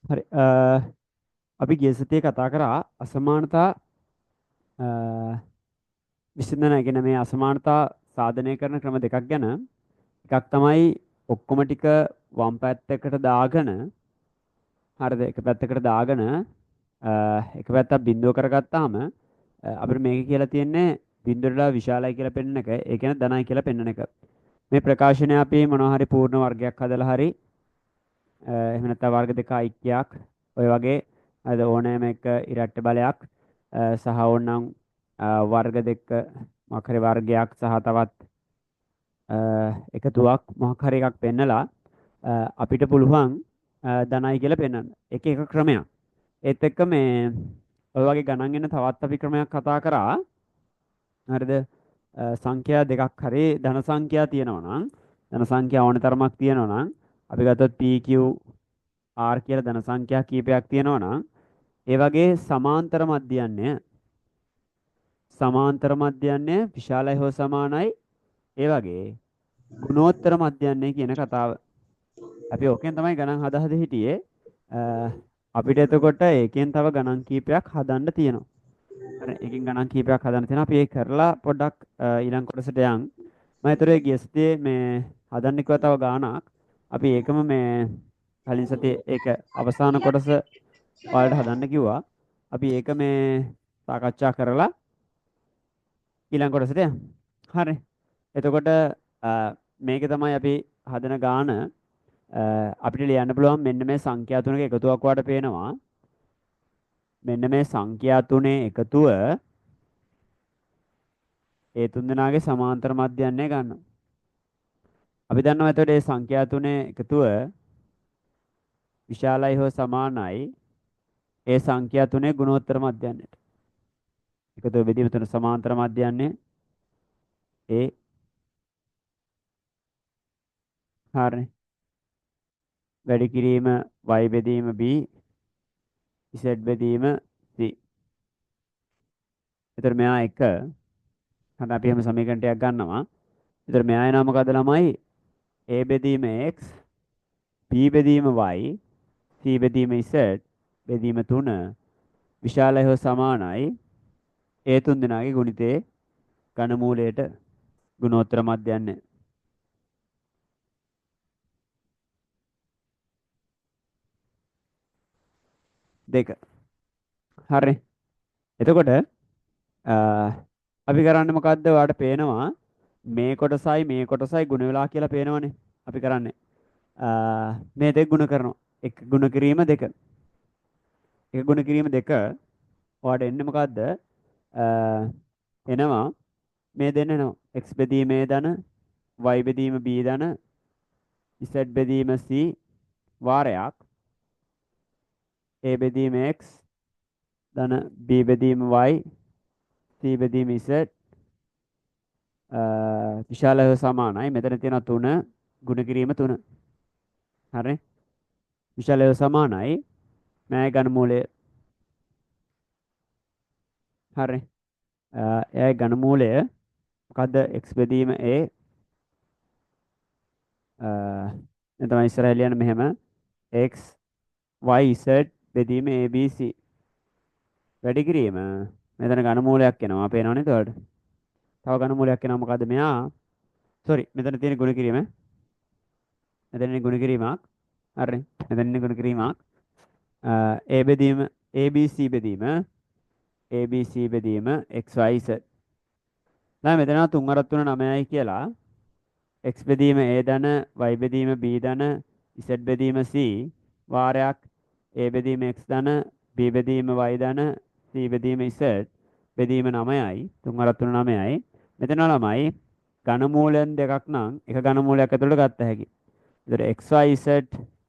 හරි අපි ගිය සතියේ කතා කරා අසමානතා විසඳන කියන මේ අසමානතා සාධනය කරන ක්‍රම දෙකක් ගැන. එකක් තමයි ඔක්කොම ටික වම් පැත්තකට දාගෙන හරිද එක පැත්තකට දාගෙන එක පැත්තක් බිඳුව කරගත්තාම අපිට මේක කියලා තියෙන්නේ බිඳුවටලා විශාලයි කියලා පෙන්වන එක. ඒ කියන්නේ ධනයි කියලා පෙන්වන එක. මේ ප්‍රකාශනය අපි මොනවා හරි පූර්ණ වර්ගයක් හදලා හරි එහෙම නැත්නම් වර්ග දෙක ඓක්‍යයක් ඔය වගේ අද ඕනෑම එක ඉරට්ට බලයක් සහ ඕනනම් වර්ග දෙක මොකක් හරි වර්ගයක් සහ තවත් එකතුවක් මොකක් හරි එකක් පෙන්නලා අපිට පුළුවන් ධනයි කියලා පෙන්වන්න. එක එක ක්‍රමයක්. ඒත් එක්ක මේ ඔය වගේ ගණන් එන තවත් අපි ක්‍රමයක් කතා කරා. හරිද? සංඛ්‍යා දෙකක් හරි ධන සංඛ්‍යා තියෙනවා නම් ධන සංඛ්‍යා ඕන තරමක් තියෙනවා නම් අපි ගත්තොත් PQ R කියලා ධන සංඛ්‍යා කීපයක් තියෙනවා නම් ඒ වගේ සමාන්තර මධ්‍යයන්ය විශාලයි හෝ සමානයි ඒ වගේ ගුණෝත්තර මධ්‍යයන්ය කියන කතාව අපි ඕකෙන් තමයි ගණන් හද හද හිටියේ අපිට එතකොට ඒකෙන් තව ගණන් කීපයක් හදන්න තියෙනවා. හරි ඒකෙන් ගණන් කීපයක් හදන්න තියෙනවා. අපි ඒක කරලා පොඩ්ඩක් ඊළඟ කොටසට යන්. මම ඒතරේ ගිය සතියේ මේ හදන්න කිව්වා තව ගාණක්. අපි ඒකම මේ කලින් සතියේ ඒක අවසාන කොටස ඔයාලට හදන්න කිව්වා. අපි ඒක මේ සාකච්ඡා කරලා ඊළඟ කොටසට යමු. හරි. එතකොට මේක තමයි අපි හදන ගාන අපිට ලියන්න පුළුවන් මෙන්න මේ සංඛ්‍යා තුනක එකතුවක් වට පේනවා. මෙන්න මේ සංඛ්‍යා තුනේ එකතුව ඒ තුන් දෙනාගේ සමාන්තර මධ්‍යයන්ය ගන්නවා. අපි දන්නවා එතකොට මේ සංඛ්‍යා තුනේ එකතුව විශාලයි හෝ සමානයි ඒ සංඛ්‍යා තුනේ ගුණෝත්තර මධ්‍යයන්යට. එකතුව බෙදීම තුන සමාන්තර මධ්‍යයන්ය ඒ හරි. වැඩි කිරීම y බෙදීම b z බෙදීම c. එතකොට මෙයා එක හරි අපි හැම සමීකරණයක් ගන්නවා. එතකොට මෙයා එනවා මොකද ළමයි? a බෙදීම x b බෙදීම y c බෙදීම z බෙදීම 3 විශාලයි හෝ සමානයි ඒ තුන් දෙනාගේ ගුණිතේ ඝන මූලයට ගුණෝත්තර මධ්‍යයන්ය. දෙක. හරි. එතකොට අපි කරන්නේ මොකද්ද? ඔයාලට පේනවා මේ කොටසයි ගුණ වෙලා කියලා පේනවනේ. අපි කරන්නේ මේ දෙක ගුණ කරනවා. එක ගුණ කිරීම දෙක. එක ගුණ කිරීම දෙක ඔයාලට එන්නේ මොකද්ද? එනවා මේ දෙන්න එනවා. x බෙදීම a ධන, y බෙදීම b ධන, z බෙදීම c වාරයක් a බෙදීම x ධන b බෙදීම y c බෙදීම z විශාලව සමානයි. මෙතන තියෙන 3 ගුණ කිරීම 3. හරි. විශාලව සමානයි. මේ ඝන මූලය. හරි. එයයි ඝන මූලය මොකද්ද? x බෙදීම a දැන් තමයි ඉස්සරහ ලියන්න මෙහෙම x y z බෙදීම a b c වැඩි කිරීම මෙතන ඝන මූලයක් එනවා. පේනව නේද ඔයාලට? තව ඝන මූලයක් එනවා. මොකද්ද මෙයා? sorry මෙතන තියෙන ගුණ කිරීම. මෙතන ඉන්නේ ගුණ කිරීමක්. හරි. මෙතන ඉන්නේ ගුණ කිරීමක්. a බෙදීම a b c බෙදීම a b c බෙදීම x y z. දැන් මෙතන 3 අරත් 3 9යි කියලා x බෙදීම a ධන y බෙදීම b ධන z බෙදීම c වාරයක් a බෙදීම x ධන b බෙදීම y ධන c බෙදීම z බෙදීම 9යි 3 අරත් 3 9යි. මෙතන ළමයි ඝන මූලයන් දෙකක් නම් එක ඝන මූලයක් ඇතුළට ගත්ත හැකි. ඒතර xyz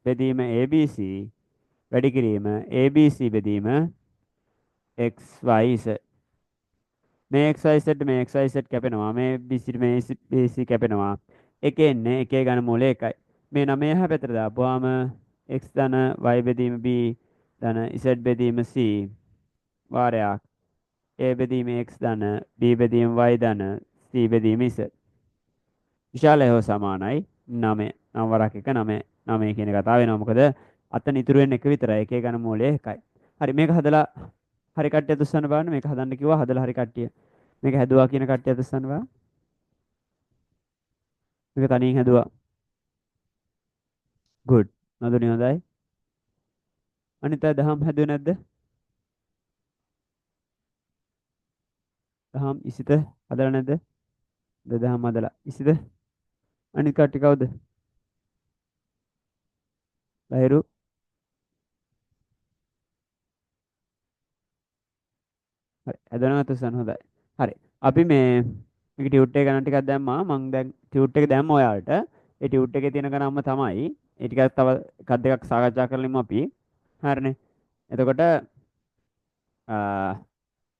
බෙදීම abc වැඩි කිරීම abc බෙදීම xyz. මේ xyz මේ xyz කැපෙනවා. මේ bc මේ bc කැපෙනවා. එකේ එන්නේ එකේ ඝන මූලය එකයි. මේ 9 හැ පැත්තට දාපුවාම x ධන y බෙදීම b ධන z බෙදීම c වාරයක් a බෙදීම x ධන b බෙදීම y ධන c බෙදීම z විශාලය හෝ සමානයි 9. 9 වරක් එක 9 9 කියන කතාව වෙනවා. මොකද අතන ඉතුරු වෙන එක විතරයි. එකේ ඝනමූලය එකයි. හරි මේක හදලා හරි කට්ටිය තුස්සන්න බලන්න. මේක හදන්න කිව්වා හදලා හරි කට්ටිය. මේක හැදුවා කියන කට්ටිය තුස්සන්න බලන්න. මේක තනියෙන් හැදුවා. good. නදුනි හොඳයි. අනිත් අය දහම් හැදුවේ නැද්ද? දහම් ඉසිත හදලා නැද්ද? දහම් හදලා. ඉසිත අනිත් කට්ටිය කවුද? ලහිරු. හරි. හැදුවා තුස්සන්න හොඳයි. හරි. අපි මේ මේක ටියුට් එක ගණන් ටිකක් දැම්මා. මම දැන් ටියුට් එක දැම්ම ඔයාලට. ඒ ටියුට් එකේ තියෙන ගණන්ම තමයි. ඒ ටිකක් තව එකක් දෙකක් සාකච්ඡා කරලිමු අපි. හරිනේ. එතකොට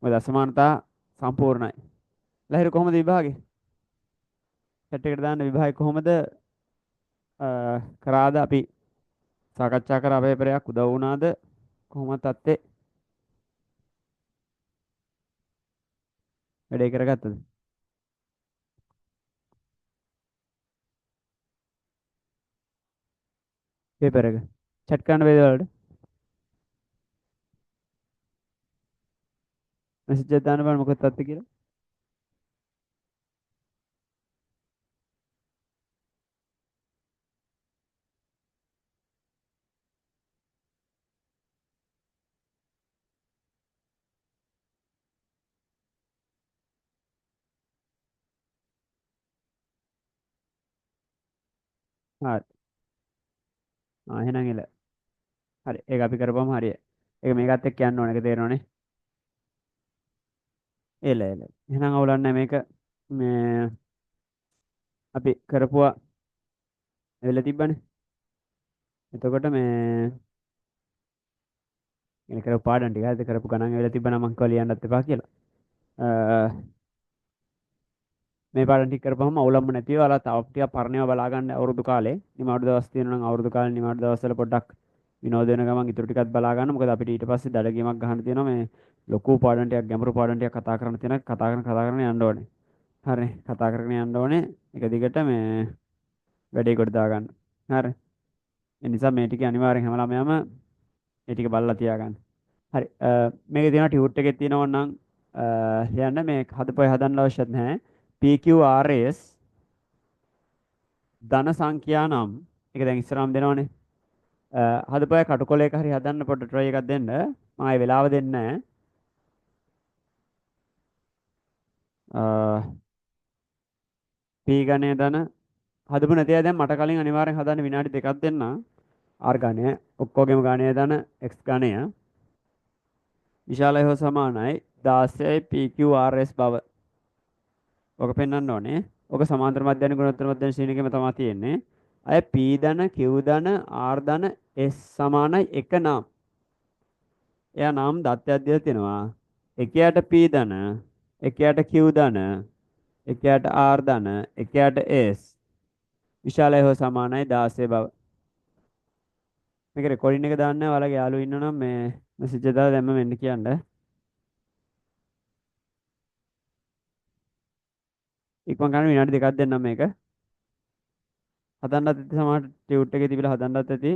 ඔය දසමානතා සම්පූර්ණයි. ලහිරු කොහොමද විභාගේ? සෙට් එකට දාන්න විභාගේ කොහොමද කරාද අපි සාකච්ඡා කරා පේපරයක් උදව් වුණාද? කොහොමද තත්ත්වේ? වැඩේ කරගත්තද? පේපර් එක. චැට් කරන්න වේද වලට? මෙසේජ් එකක් දාන්න බලන්න මොකද තත්ත්වේ කියලා. හරි. එහෙනම් එල. හරි. ඒක අපි කරපුවම හරියයි. ඒක මේකත් එක්ක යන්න ඕන. ඒක තේරෙනවනේ. එල එල. එහෙනම් අවුලක් නැහැ මේක මේ අපි කරපුවා එවෙල තිබ්බනේ. එතකොට මේ ඉගෙන කරපු පාඩම් ටික හරිද කරපු ගණන් එවෙල තිබ්බනම් මං කිව්වා ලියන්නත් එපා කියලා. මේ පාඩම් ටික කරපුවම අවුලක්ම නැතිව ඔයාලා තව ටිකක් පරණේව බලා ගන්න අවුරුදු කාලේ නිමාඩු දවස් තියෙනවා නම් අවුරුදු කාලේ නිමාඩු දවස්වල පොඩ්ඩක් විනෝද වෙන ගමන් ඉතුරු ටිකක් බලා ගන්න. මොකද අපිට ඊට පස්සේ දඩගීමක් ගන්න තියෙනවා මේ ලොකු පාඩම් ටිකක් ගැඹුරු පාඩම් ටිකක් කතා කරන්න තියෙනවා. කතා කරන යන්න ඕනේ. හරි කතා කරගෙන යන්න ඕනේ. එක දිගට මේ වැඩේ කොට දා ගන්න. හරි. ඒ නිසා මේ ටික අනිවාර්යෙන් හැම ළමයාම මේ ටික බලලා තියාගන්න. හරි. මේකේ තියෙනවා ටියුට් එකේ තියෙනවා නම් ලියන්න මේ හදපොය හදන්න අවශ්‍යත් නැහැ. PQRS ධන සංඛ්‍යා නම් ඒක දැන් ඉස්සරහම දෙනවනේ. හදපොය කටුකොලයක හරි හදන්න පොඩ්ඩ try එකක් දෙන්න. මම ආයේ වෙලාව දෙන්නේ නැහැ. P ගණය ධන හදපු නැති අය දැන් මට කලින් අනිවාර්යෙන් හදන්න විනාඩි දෙකක් දෙන්න. R ගණය ඔක්කොගෙම ගණය ධන X ගණය විශාලය හෝ සමානයි 16යි PQRS බව. ඔක පෙන්වන්න ඕනේ. ඔක සමාන්තර මධ්‍යයන ගුණෝත්තර මධ්‍යයන ශ්‍රේණියකම තමයි තියෙන්නේ. අය P ධන Q ධන R ධන S සමානයි 1 නම්. එයා නම් දත්තයක් දීලා තිනවා. එකයට P ධන, එකයට Q ධන, එකයට R ධන, එකයට S විශාලය හෝ සමානයි 16 බව. මේක රෙකෝඩින් එක දාන්න ඔයාලගේ යාළුවෝ ඉන්නවනම් මේ මෙසේජ් එක දාලා දැම්ම මෙන්න කියන්න. ඉක්මන් ගන්න විනාඩි දෙකක් දෙන්නම් මේක. හදන්නත් ඇති සමහර ටියුට් එකේ තිබිලා හදන්නත් ඇති.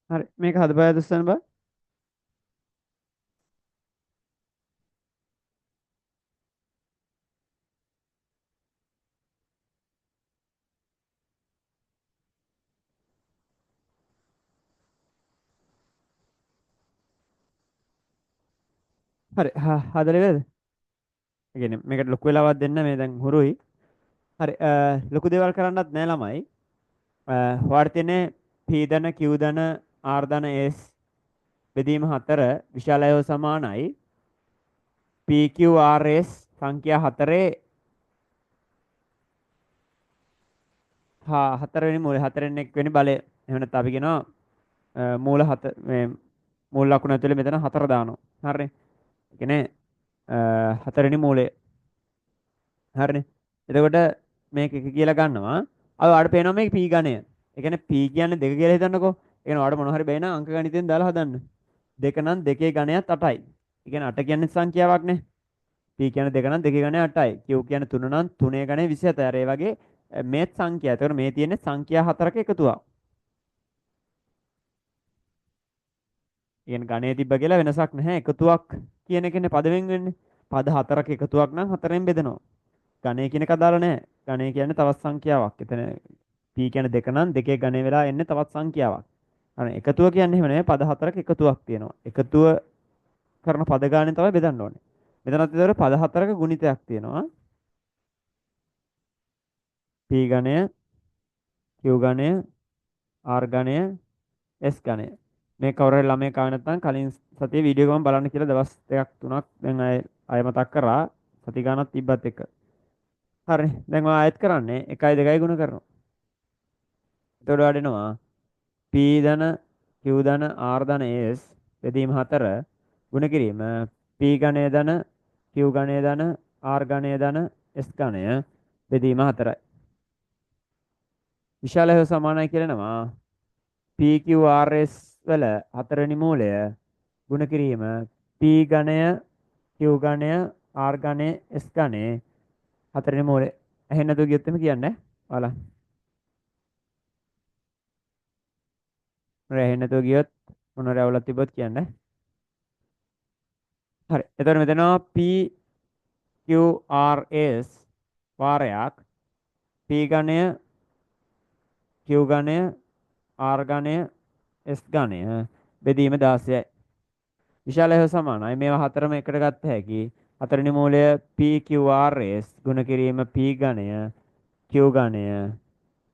හරි මේක හදපෑ දුස්සන බා. හරි හදලේ වේද? ඒ කියන්නේ මේකට ලොකු වෙලාවක් දෙන්න මේ දැන් හුරුයි. හරි ලොකු දේවල් කරන්නත් නෑ ළමයි. ඔයාලට තියෙන්නේ P ධන Q ධන R ධන S බෙදීම 4 විශාලයෝ සමානයි. PQRS සංඛ්‍යා 4 හතරවෙනි මූලය හතරෙන් එක් වෙනි බලය. එහෙම නැත්නම් අපි කියනවා මූල හත මේ මූල ලකුණ ඇතුලේ මෙතන හතර දානවා. හරිනේ. ඒ කියන්නේ හතරවෙනි මූලය. හරිනේ. එතකොට මේක එක කියලා ගන්නවා. අර ඔයාලට පේනවා මේක P ගණය. ඒ කියන්නේ P කියන්නේ දෙක කියලා හිතන්නකෝ. ඒ කියන්නේ ඔයාලට මොන හරි බැයි නම් අංක ගණිතෙන් දාලා හදන්න. දෙක නම් දෙකේ ගණයත් 8යි. ඒ කියන්නේ 8 කියන්නේ සංඛ්‍යාවක් නේ. P කියන්නේ දෙක නම් දෙකේ ගණය 8යි. Q කියන්නේ 3 නම් 3 ගණය 27යි. අර ඒ වගේ මේත් සංඛ්‍යා. ඒතකොට මේ තියෙන්නේ සංඛ්‍යා හතරක එකතුවක්. කියන්නේ ගණේ තිබ්බ කියලා වෙනසක් නැහැ. එකතුවක් කියන එකනේ පද වෙන් වෙන්නේ. පද හතරක එකතුවක් නම් හතරෙන් බෙදෙනවා. ගණේ කියන එක අදාළ නැහැ. ගණේ කියන්නේ තවත් සංඛ්‍යාවක්. එතන p කියන්නේ දෙක නම් දෙකේ ගණේ වෙලා එන්නේ තවත් සංඛ්‍යාවක්. අර එකතුව කියන්නේ එහෙම නෙමෙයි. පද හතරක එකතුවක් තියෙනවා. එකතුව කරන පද ගානේ තමයි බෙදන්න ඕනේ. මෙතනත් ඒතර පද හතරක ගුණිතයක් තියෙනවා. p ගණය, q ගණය, r ගණය, S ගණය. මේ කවුරු හරි ළමයි කාවේ නැත්නම් කලින් සතියේ වීඩියෝ එකම බලන්න කියලා දවස් දෙකක් තුනක් දැන් අය මතක් කරා. සති ගානක් තිබ්බත් එක්ක. හරි. දැන් ඔයා ආයෙත් කරන්නේ 1යි 2යි ගුණ කරනවා. එතකොට වඩෙනවා P ධන Q ධන R ධන S බෙදීම 4 ගුණ කිරීම P ගණය ධන Q ගණය ධන R ගණය ධන S ගණය බෙදීම 4යි. විශාල හේව සමානයි කියනවා. PQRS වල හතරවෙනි මූලය ගුණ කිරීම P ගණය Q ගණය R ගණය S ගණය හතරවෙනි මූලය ඇහෙන්නේ නැතුව ගියොත් එimhe කියන්නේ ඔයාලා මොනවා ඇහෙන්නේ නැතුව ගියොත් මොනවා රැවුලක් තිබ්බොත් කියන්නේ හරි එතකොට මෙතනවා PQRS වාරයක් P ගණය Q ගණය R ගණය S ගණය බෙදීම 16යි විශාල හේව සමානයි. මේවා හතරම එකට ගත්ත හැකි. හතරවෙනි මූලය PQRS ගුණ කිරීම P ගණය, Q ගණය,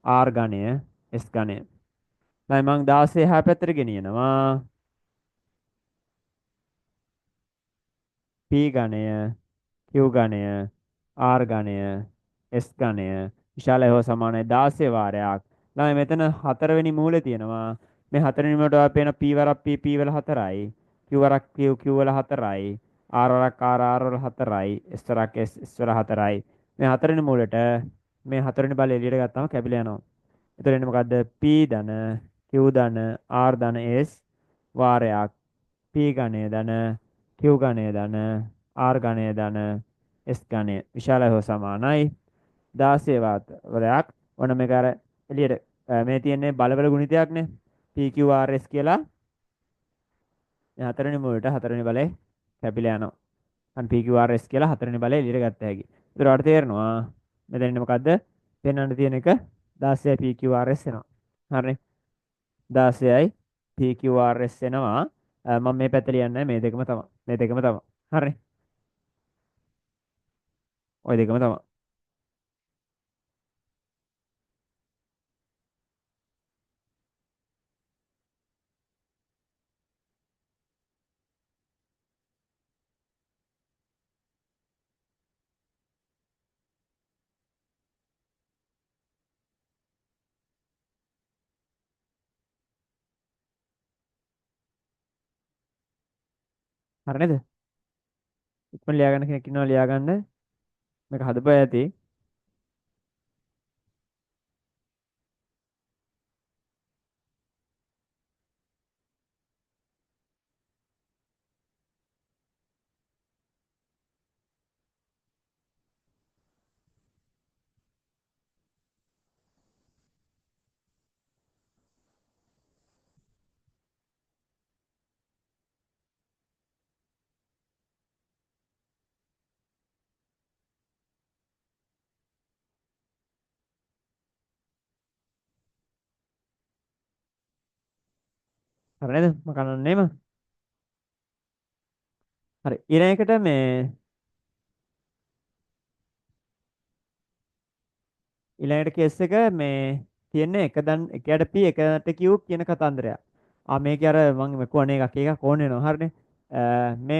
R ගණය, S ගණය. දැන් මම 16 එහා පැත්තට ගෙනියනවා. P ගණය, Q ගණය, R ගණය, S ගණය විශාල හේව සමානයි 16 වාරයක්. ළමයි මෙතන හතරවෙනි මූලය තියෙනවා. මේ හතරවෙනි මූලයට ඔයා පේන P වරක් P වල 4යි. Q වරක් Q වල 4යි. R වරක් R වල 4යි. S වරක් S වල 4යි. මේ හතරවෙනි මූලෙට මේ හතරවෙනි බලය එළියට ගත්තාම කැපිලා යනවා. එතකොට එන්නේ මොකද්ද? P ධන Q ධන R ධන S වාරයක් P ගණය ධන Q ගණය ධන R ගණය ධන S ගණය විශාල හෝ සමානයි 16 වරයක්. ඔන්න මේක අර එළියට මේ තියෙන්නේ බලවල ගුණිතයක්නේ PQRS කියලා. මේ හතරවෙනි මූලයට හතරවෙනි බලය කැපිලා යනවා. අන් PQRS කියලා හතරවෙනි බලය එළියට ගත්ත හැකි. ඒතර ඔයාලට තේරෙනවා මෙතන ඉන්නේ මොකද්ද? පෙන්වන්න තියෙන එක 16 PQRS එනවා. හරිනේ. 16යි PQRS එනවා. මම මේ පැත්ත ලියන්නේ මේ දෙකම තමයි. මේ දෙකම තමයි. හරිනේ. ওই දෙකම තමයි. හරි නේද? ඉක්මන ලියා ගන්න කෙනෙක් ඉන්නවා ලියා ගන්න. මේක හදපුවා ඇති. හරි නේද? මම කරන්නේම. හරි. ඊළඟ එකට ඊළඟට කේස් එක තියෙන්නේ එකයට P එකට Q කියන කතන්දරයක්. මේකේ අර මම මෙකුවනේ එකක් ඕන වෙනවා. හරිනේ.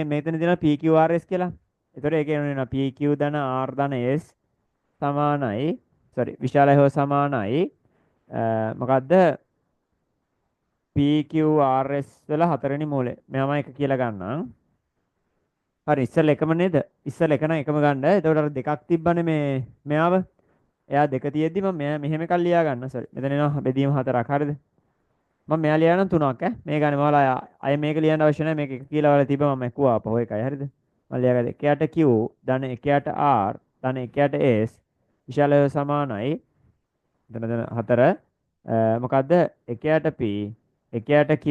මෙතන දෙනවා PQRS කියලා. ඒතකොට ඒකේ වෙනවා PQ ධන R ධන S සමානයි. විශාලයි හෝ සමානයි. මොකද්ද? PQRS වල හතරවෙනි මූලය. මෙයාම එක කියලා ගන්නම්. හරි ඉස්සෙල්ලා එකම නේද? ඉස්සෙල්ලා එක නම් එකම ගන්න. එතකොට අර දෙකක් තිබ්බනේ මෙයාව. එයා දෙක තියෙද්දි මම මෙහෙම එකක් ලියා ගන්න. මෙතන එනවා බෙදීම හතරක්. හරිද? මම මෙයා ලියා නම් තුනක් මේ ගන්න මම අය මේක ලියන්න අවශ්‍ය නැහැ. මේක එක කියලා වල තිබ්බ මම එක්කුවා අපහො එකයි. හරිද? මම ලියාගත්තා. එකයට Q ධන එකයට R ධන එකයට S විශාලය සමානයි. එතන හතර මොකද්ද? එකයට P එකයට Q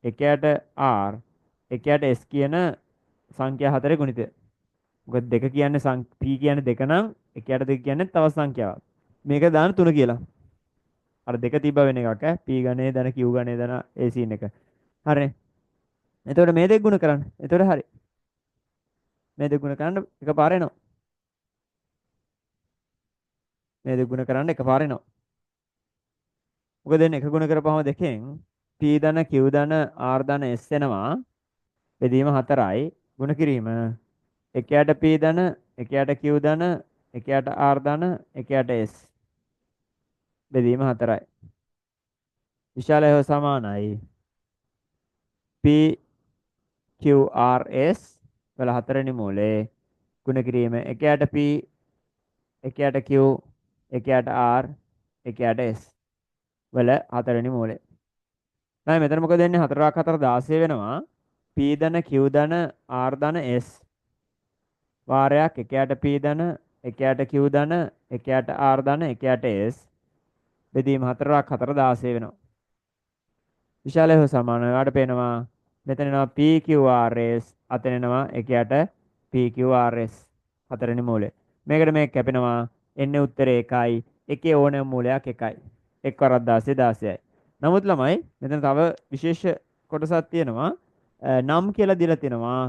එකයට R එකයට S කියන සංඛ්‍යා හතරේ ගුණිතය. මොකද දෙක කියන්නේ P කියන්නේ දෙක නම් එකයට දෙක කියන්නේ තවත් සංඛ්‍යාවක්. මේක දාන තුන කියලා. අර දෙක තිබ්බ වෙන එකක් P ගණේ ධන Q ගණේ ධන A සීන් එක. හරිනේ. එතකොට මේ දෙක ගුණ කරන්න. එතකොට හරි. මේ දෙක ගුණ කරන්න එකපාර එනවා. මේ දෙක ගුණ කරන්න එකපාර එනවා. මොකද දෙන්නේ එක ගුණ කරපුවම දෙකෙන් P ධන Q ධන R ධන S එනවා. බෙදීම 4යි. ගුණ කිරීම එකයට P ධන එකයට Q ධන එකයට R ධන එකයට S බෙදීම 4යි. විශාලය හෝ සමානයි. PQRS වල හතරවෙනි මූලයේ ගුණ කිරීම එකයට P එකයට Q එකයට R එකයට S වල හතරවෙනි මූලය. දැන් මෙතන මොකද වෙන්නේ 4ක් 4 16 වෙනවා. P ධන Q ධන R ධන S වාරයක් එකයට P ධන එකයට Q ධන එකයට R ධන එකයට S බෙදීම 4ක් 4 16 වෙනවා. විශාලය හෝ සමාන ඔයාලට පේනවා මෙතන එනවා PQRS අතන එනවා එකයට PQRS හතරවෙනි මූලය. මේකට මේක කැපෙනවා එන්නේ උත්තරේ 1යි. එකේ ඕනෑම මූලයක් 1යි. එක් වරක් 16 16යි. නමුත් ළමයි මෙතන තව විශේෂ කොටසක් තියෙනවා. නම් කියලා දීලා තිනවා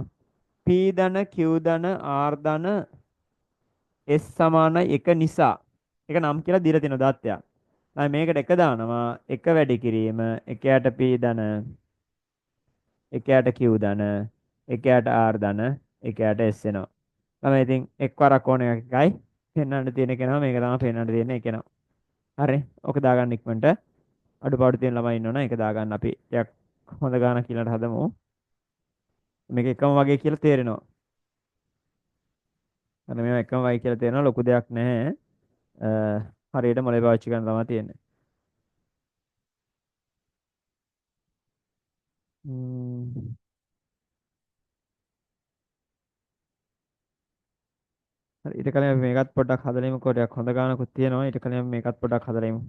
P ධන Q ධන R ධන S සමානයි 1 නිසා. ඒක නම් කියලා දීලා තියෙන දත්තයක්. දැන් මේකට එක දානවා 1 වැඩි කිරීම එකයට P ධන එකයට Q ධන එකයට R ධන එකයට S එනවා. තමයි ඉතින් එක් වරක් ඕන එකයි පෙන්වන්න තියෙන කෙනා මේක තමයි පෙන්වන්න තියෙන එකනවා. හරි. ඔක දාගන්න ඉක්මනට. අඩුපාඩු තියෙන ළමයි ඉන්නවනම් ඒක දාගන්න අපි ටිකක් හොඳ ගානක් කියලාට හදමු. මේක එකම වගේ කියලා තේරෙනවා. අර මේවා එකම වගේ කියලා තේරෙනවා ලොකු දෙයක් නැහැ. හරියට මොලේ පාවිච්චි කරන්න තමයි තියෙන්නේ. හරි ඊට කලින් අපි මේකත් පොඩ්ඩක් හදලා ඉමුකෝ. ටිකක් හොඳ ගානකුත් තියෙනවා. ඊට කලින් අපි මේකත් පොඩ්ඩක් හදලා ඉමු.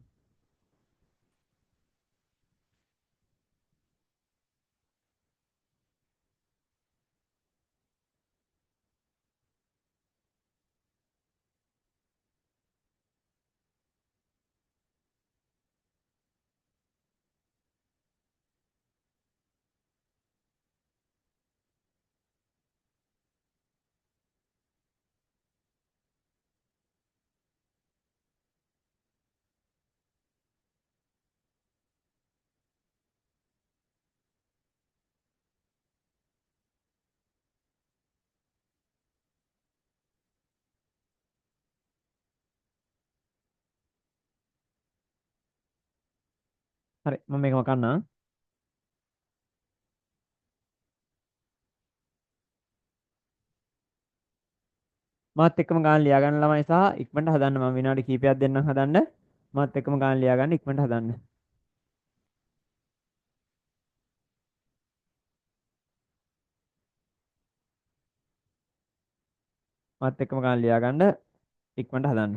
හරි මම මේකම කන්නම්. මාත් එක්කම ගාන ලියා ගන්න ළමයි සහ ඉක්මනට හදන්න මම විනාඩි කිහිපයක් දෙන්නම් හදන්න. මාත් එක්කම ගාන ලියා ගන්න ඉක්මනට හදන්න. මාත් එක්කම ගාන ලියා ගන්න ඉක්මනට හදන්න.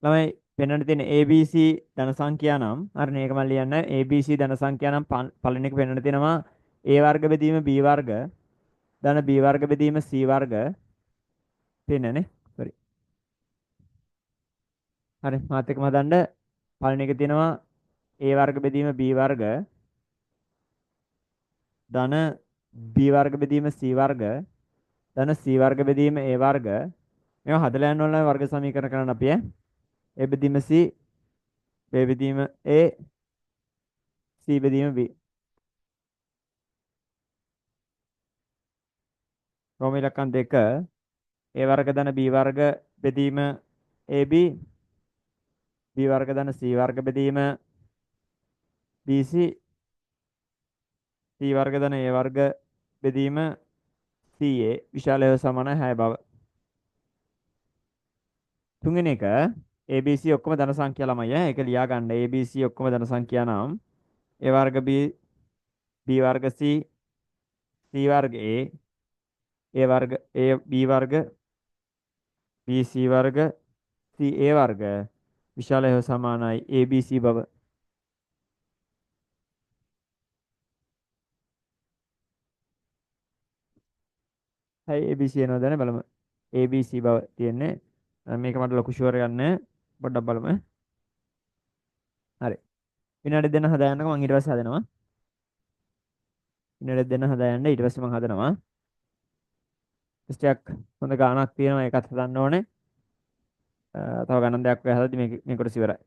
ළමයි පෙන්වන්න තියෙන ABC ධන සංඛ්‍යා නම් හරිනේ ඒක මම ලියන්න ABC ධන සංඛ්‍යා නම් පළවෙනි එක පෙන්වන්න තියෙනවා A වර්ග බෙදීම B වර්ග ධන B වර්ග බෙදීම C වර්ග පෙන්නනේ. හරි. හරි මාත් එක්කම හදන්න පළවෙනි එක තියෙනවා a වර්ග බෙදීම b වර්ග ධන b වර්ග බෙදීම c වර්ග ධන c වර්ග බෙදීම a වර්ග මේවා හදලා යන්න ඕන වර්ග සමීකරණ කරන්න අපි ඈ a බෙදීම c b බෙදීම a c බෙදීම b රෝම ඉලක්කම් 2 a වර්ග ධන b වර්ග බෙදීම ab b වර්ග ධන c වර්ග බෙදීම bc c වර්ග ධන a වර්ග බෙදීම ca විශාලය සමාන 6 බව. තුන්වෙනි එක ABC ඔක්කොම ධන සංඛ්‍යා ළමයි ඈ ඒක ලියා ගන්න. ABC ඔක්කොම ධන සංඛ්‍යා නම් a වර්ග b b වර්ග c c වර්ග a වර්ග a b වර්ග b c වර්ග c a වර්ග විශාලය සමානයි ABC බව. හයි ABC එනවා දැන බලමු. ABC බව තියෙන්නේ. මේක මට ලොකු ෂුවර් එකක් නැහැ. පොඩ්ඩක් බලමු. හරි. විනාඩි දෙන්න හදාගන්නකො මම ඊට පස්සේ හදනවා. විනාඩි දෙන්න හදාගන්න ඊට පස්සේ මම හදනවා. ටෙස්ට් එකක් හොඳ ගාණක් තියෙනවා ඒකත් හදන්න ඕනේ. තව ගණන් දෙකක් ඔය හදද්දි මේක කොටස ඉවරයි.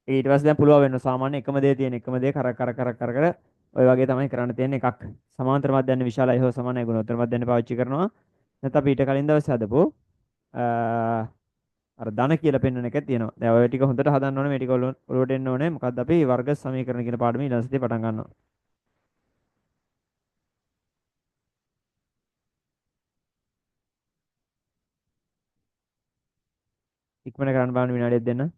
ඊට පස්සේ දැන් පුළුවන් වෙනවා සාමාන්‍ය එකම දේ තියෙන එකම දේ කර ඔය වගේ තමයි කරන්න තියෙන එකක්. සමාන්තර මධ්‍යන්න විශාලයි හෝ සමානයි ගුණෝත්තර මධ්‍යන්න පාවිච්චි කරනවා. නැත්නම් අපි ඊට කලින් දවසේ හදපු අර ධන කියලා පෙන්වන එක තියෙනවා. දැන් ඔය ටික හොඳට හදන්න ඕනේ මේ ටික ඔලුවට එන්න ඕනේ. මොකද්ද අපි වර්ග සමීකරණ කියන පාඩම ඊළඟ සතියේ පටන් ගන්නවා. ඉක්මන කරන්න බලන්න විනාඩියක් දෙන්න.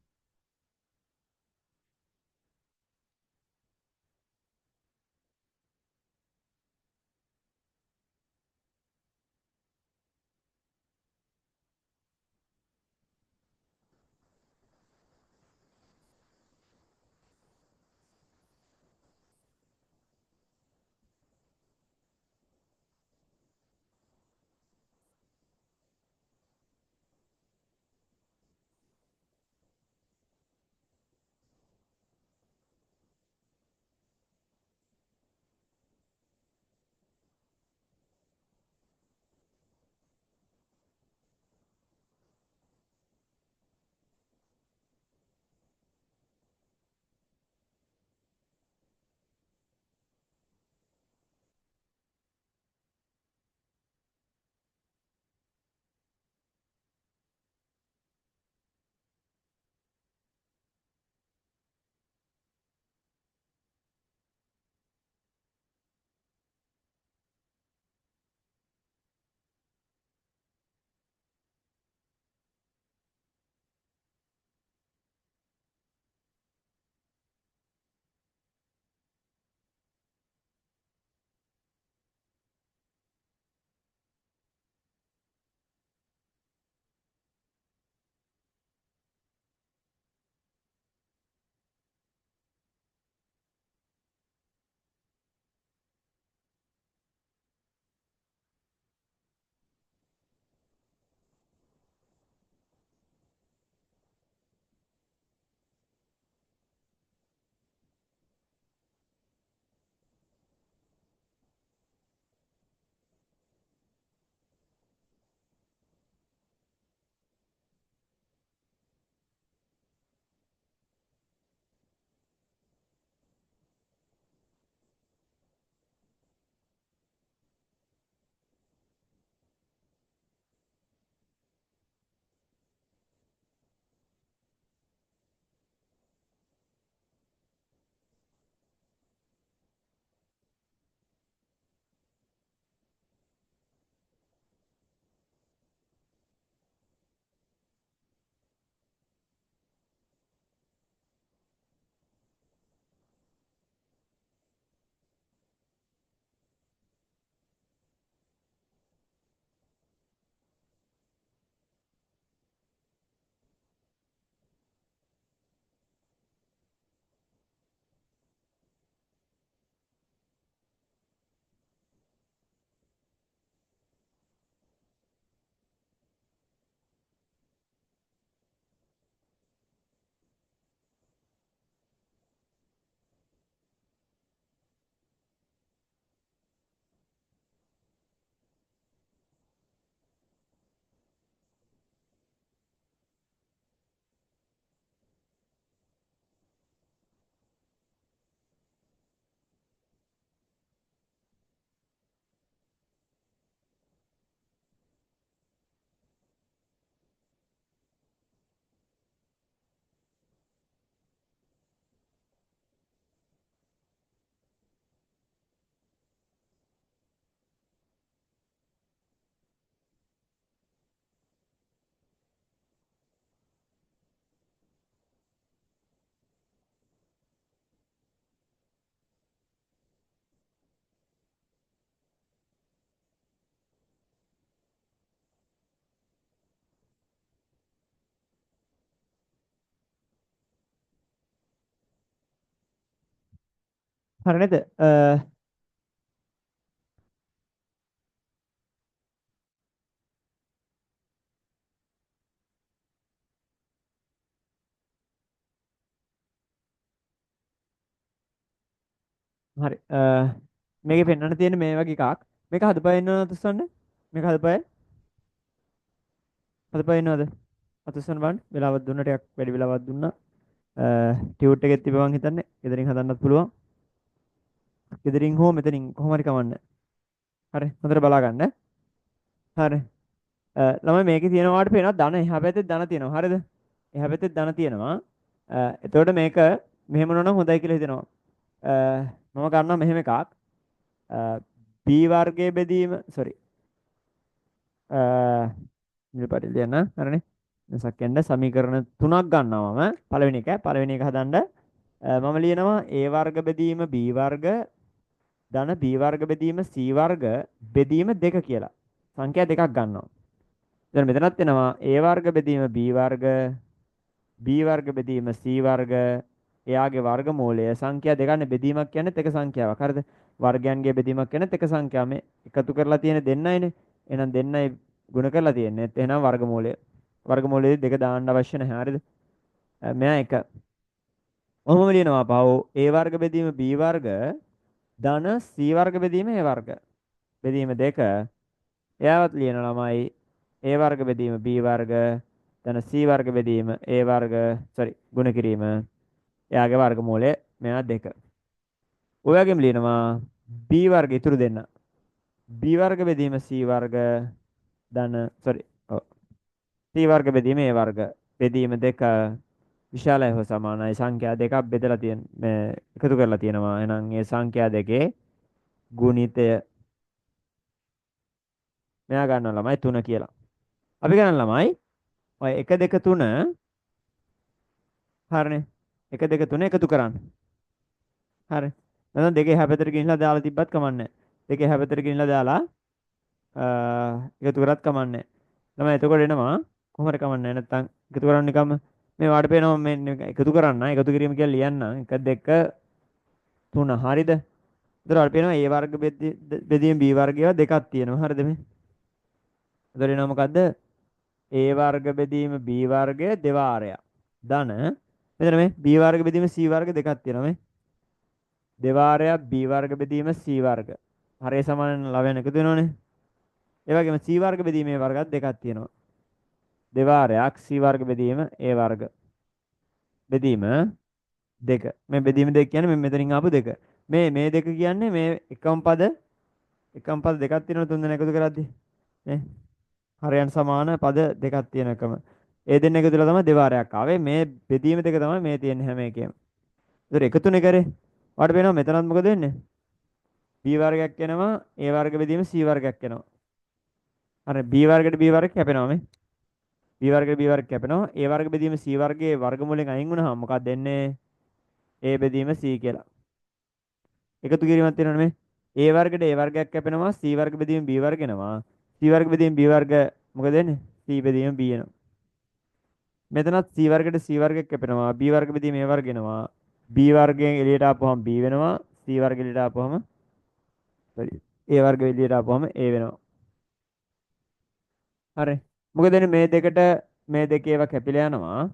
හරි නේද? හරි. මේකේ පෙන්වන්න තියෙන මේ වගේ එකක්. මේක හදපය ඉන්නවද තුස්සන්න? මේක හදපය ඉන්නවද? අතුස්සන්න බලන්න. වෙලාවක් දුන්න ටිකක් වැඩි වෙලාවක් දුන්නා. ටියුට් එකෙත් තිබ්බ මං හිතන්නේ. ගෙදරින් හදන්නත් පුළුවන්. ගෙදරින් හෝ මෙතනින් කොහොම හරි කවන්න. හරි. හොඳට බලා ගන්න. හරි. ළමයි මේකේ තියෙනවාට පේනවා ධන එහා පැත්තේ ධන තියෙනවා. හරිද? එහා පැත්තේ ධන තියෙනවා. එතකොට මේක මෙහෙම වුණා නම් හොඳයි කියලා හිතෙනවා. මම ගන්නවා මෙහෙම එකක්. b වර්ගයේ බෙදීම sorry. නිරපරිදි ලියන්න. හරිනේ. වෙනසක් යන්න සමීකරණ තුනක් ගන්නවා මම. පළවෙනි එක හදන්න මම ලියනවා a වර්ග බෙදීම b වර්ග ධන b වර්ග බෙදීම c වර්ග බෙදීම 2 කියලා. සංඛ්‍යා දෙකක් ගන්නවා. දැන් මෙතනත් එනවා a වර්ග බෙදීම b වර්ග b වර්ග බෙදීම c වර්ග එයාගේ වර්ගමූලය සංඛ්‍යා දෙකන්නේ බෙදීමක් කියන්නේ එක සංඛ්‍යාවක්. හරිද? වර්ගයන්ගේ බෙදීමක් කියන්නේ එක සංඛ්‍යාව. මේ එකතු කරලා තියෙන දෙන්නයිනේ. එහෙනම් දෙන්නයි ගුණ කරලා තියෙන්නේ. එහෙනම් වර්ගමූලය. වර්ගමූලයේ දෙක දාන්න අවශ්‍ය නැහැ. හරිද? මෙයා එක. ඔහොම ලියනවා පහෝ a වර්ග බෙදීම b වර්ග ධන c වර්ග බෙදීම a වර්ග. බෙදීම දෙක. එයාවත් ලියන ළමයි a වර්ග බෙදීම b වර්ග ධන c වර්ග බෙදීම a වර්ග sorry ගුණ කිරීම එයාගේ වර්ගමූලය මෙයා දෙක. ඔය වගේම ලියනවා b වර්ග ඉතුරු දෙන්න. b වර්ග බෙදීම c වර්ග ධන sorry ඔව් c වර්ග බෙදීම a වර්ග බෙදීම දෙක විශාලයි හෝ සමානයි සංඛ්‍යා දෙකක් බෙදලා තියෙන මේ එකතු කරලා තියෙනවා. එහෙනම් ඒ සංඛ්‍යා දෙකේ ගුණිතය මෙයා ගන්නවා ළමයි 3 කියලා. අපි ගන්න ළමයි ඔය 1 2 3 හරිනේ. 1 2 3 එකතු කරන්න. හරි. නැත්නම් දෙකේ එහා පැත්තට ගෙනිලා දාලා තිබ්බත් කමන්නේ. දෙකේ එහා පැත්තට ගෙනිලා දාලා එකතු කරත් කමන්නේ. ළමයි එතකොට එනවා කොහොම හරි කමන්නේ. නැත්නම් එකතු කරන්න නිකම්ම මේ වාට පේනවා මේ එකතු කරන්න. එකතු කිරීම කියලා ලියන්න. 1 2 3 හරිද? එතකොට වාට පේනවා A වර්ග බෙදීම B වර්ගයව දෙකක් තියෙනවා. හරිද මේ? එතකොට එනවා මොකද්ද? A වර්ග බෙදීම B වර්ගය දෙවාරයක්. ධන මෙතන මේ B වර්ග බෙදීම C වර්ග දෙකක් තියෙනවා මේ. දෙවාරයක් b වර්ග බෙදීම c වර්ග. හරය සමාන ලවයන් එකතු වෙනවනේ. ඒ වගේම c වර්ග බෙදීමේ වර්ගත් දෙකක් තියෙනවා. දෙවාරයක් c වර්ග බෙදීම a වර්ග. බෙදීම දෙක. මේ බෙදීම දෙක කියන්නේ මේ මෙතනින් ආපු දෙක. මේ දෙක කියන්නේ මේ එකම පද දෙකක් තියෙනවා තුන් දෙනා එකතු කරද්දී. නේ? හරයන් සමාන පද දෙකක් තියෙන එකම. ඒ දෙන්න එකතු වෙලා තමයි දෙවාරයක් ආවේ. මේ බෙදීම දෙක තමයි මේ තියෙන හැම එකේම. ඒතර එකතුනේ කරේ. ඔයාලට පේනවා මෙතනත් මොකද වෙන්නේ? b වර්ගයක් එනවා a වර්ග බෙදීම c වර්ගයක් එනවා. අර b වර්ගයට b වර්ග කැපෙනවා මේ. b වර්ගයට b වර්ග කැපෙනවා. a වර්ග බෙදීම c වර්ගයේ වර්ගමූලයෙන් අයින් වුණාම මොකක්ද එන්නේ? a බෙදීම c කියලා. එකතු කිරීමක් තියෙනවනේ මේ. a වර්ගයට a වර්ගයක් කැපෙනවා. c වර්ග බෙදීම b වර්ග එනවා. c වර්ග බෙදීම b වර්ග මොකද වෙන්නේ? c බෙදීම b එනවා. මෙතනත් c වර්ගයට c වර්ගයක් කැපෙනවා. b වර්ග බෙදීම a වර්ග එනවා. b වර්ගයෙන් එළියට ආපුවම b වෙනවා. c වර්ග එළියට ආපුවම sorry a වර්ග එළියට ආපුවම a වෙනවා. හරි. මොකද එන්නේ මේ දෙකේ ඒවා කැපිලා යනවා.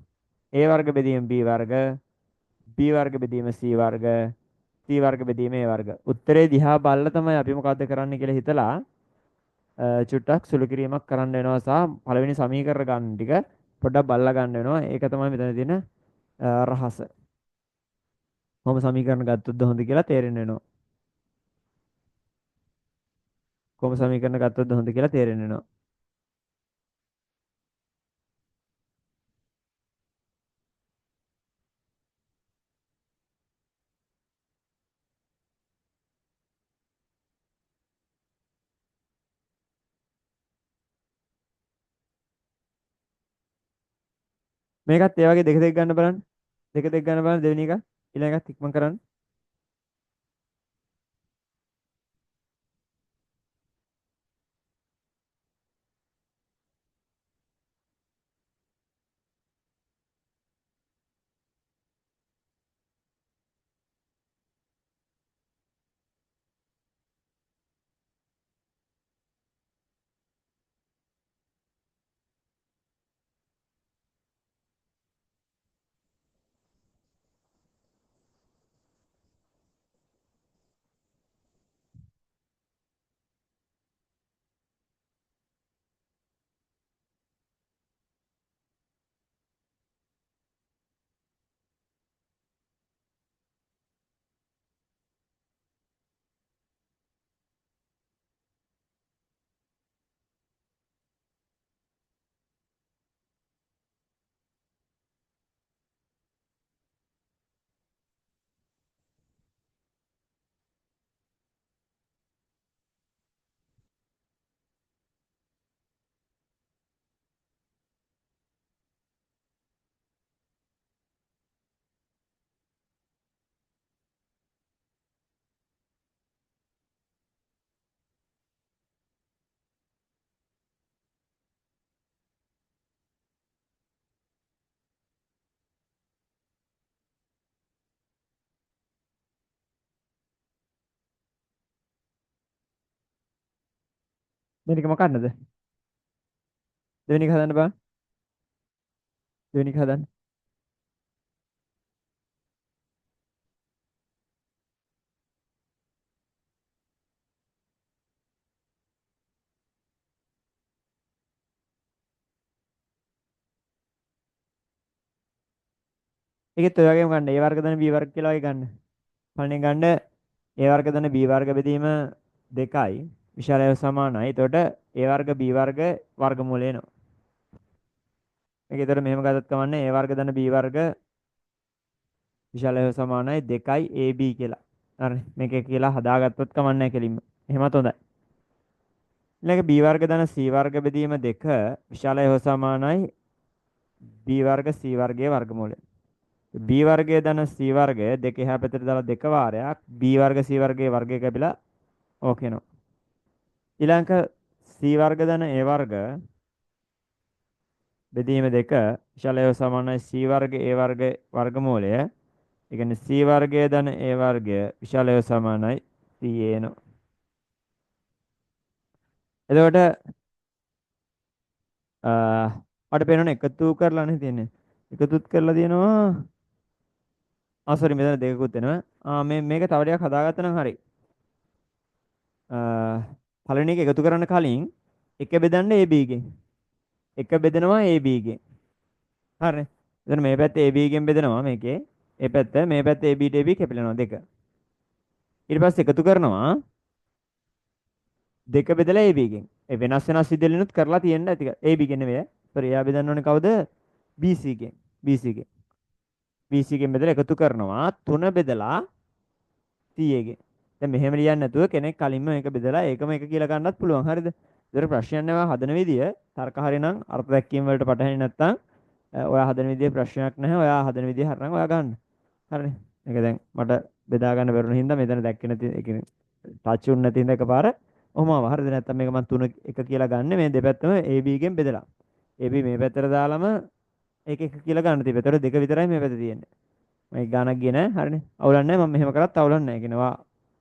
A වර්ග බෙදීම B වර්ග, B වර්ග බෙදීම C වර්ග, C වර්ග බෙදීම A වර්ග. උත්තරේ දිහා බලලා තමයි අපි මොකද්ද කරන්න කියලා හිතලා චුට්ටක් සුළු කිරීමක් කරන්න වෙනවා සහ පළවෙනි සමීකරණ ගන්න ටික පොඩ්ඩක් බලලා ගන්න වෙනවා. ඒක තමයි මෙතන තියෙන රහස. කොහොම සමීකරණ ගත්තොත්ද හොඳ කියලා තේරෙන්න වෙනවා. කොහොම සමීකරණ ගත්තොත්ද හොඳ කියලා තේරෙන්න වෙනවා. මේකත් ඒ වගේ දෙක දෙක ගන්න බලන්න. දෙක දෙක ගන්න බලන්න දෙවෙනි එක ඊළඟ එකත් ඉක්මන් කරන්න. දෙවෙනි එක මොකක්ද? දෙවෙනි එක හදන්න බෑ. දෙවෙනි එක හදන්න. ඒකෙත් ඔය වගේම ගන්න. A වර්ග ධන B වර්ග කියලා වගේ ගන්න. පළවෙනි ගන්න A වර්ග ධන B වර්ග බෙදීම 2යි. විශාලය සමානයි. එතකොට A වර්ග B වර්ග වර්ගමූලය එනවා. මේක එතකොට මෙහෙම ගත්තත් කමන්නේ A වර්ග ධන B වර්ග විශාලය සමානයි 2යි AB කියලා. හරි. මේක කියලා හදාගත්තොත් කමන්නේ කෙලින්ම. එහෙමත් හොඳයි. ඊළඟ B වර්ග ධන C වර්ග බෙදීම 2 විශාලය සමානයි B වර්ග C වර්ගයේ වර්ගමූලය. B වර්ගය ධන C වර්ගය දෙක එහා පැත්තට දාලා දෙක වාරයක් B වර්ග C වර්ගයේ වර්ගය කැපිලා ඕක එනවා. ඊළඟ C වර්ග ධන A වර්ග බෙදීම 2 විශාලය සමානයි C වර්ග A වර්ග වර්ගමූලය. ඒ කියන්නේ C වර්ගය ධන A වර්ගය විශාලය සමානයි C එනවා. එතකොට අපිට පේනවනේ එකතු කරලානේ තියෙන්නේ. එකතුත් කරලා තියෙනවා. සෝරි මෙතන දෙකකුත් එනවා. මේක තව ටිකක් හදාගත්තා නම් හරි. පළවෙනි එක එකතු කරන්න කලින් එක බෙදන්න AB ගෙන්. එක බෙදෙනවා AB ගෙන්. හරිනේ. එතන මේ පැත්තේ AB ගෙන් බෙදෙනවා මේකේ. මේ පැත්ත මේ පැත්තේ ABට AB කැපිලනවා දෙක. ඊට පස්සේ එකතු කරනවා දෙක බෙදලා AB ගෙන්. ඒ වෙනස් වෙනස් විදිහලිනුත් කරලා තියෙන්න ඇති. AB ගෙන් නෙවෙයි. සෝරි එයා බෙදන්න ඕනේ කවුද? BC ගෙන්. BC ගෙන්. BC ගෙන් බෙදලා එකතු කරනවා 3 බෙදලා 100 ගෙන්. දැන් මෙහෙම ලියන්න නැතුව කෙනෙක් කලින්ම මේක බෙදලා ඒකම එක කියලා ගන්නත් පුළුවන්. හරිද? ඒතර ප්‍රශ්නයක් නෑ හදන විදිය තර්ක හරිනම් අර්ථ දැක්වීම වලට පටහැනි නැත්නම් ඔයා හදන විදිය ප්‍රශ්නයක් නැහැ. ඔයා හදන විදිය හරිනම් ඔයා ගන්න. හරිනේ. මේක දැන් මට බෙදා ගන්න බැරුණ හින්දා මෙතන දැක්කේ නැති ඒ කියන්නේ ටච් උන් නැති හින්දා එකපාර ඔහොම ආවා. හරිද? නැත්නම් මේක මම 3 එක කියලා ගන්න මේ දෙපැත්තම AB ගෙන් බෙදලා. AB මේ පැත්තට දාලම ඒක එක කියලා ගන්න තිබ්බා. ඒතර දෙක විතරයි මේ පැත්තේ තියෙන්නේ. මේ ගානක් ගියේ නැහැ. හරිනේ. අවුලක් නැහැ. මම මෙහෙම කරත් අවුලක් නැහැ. කියනවා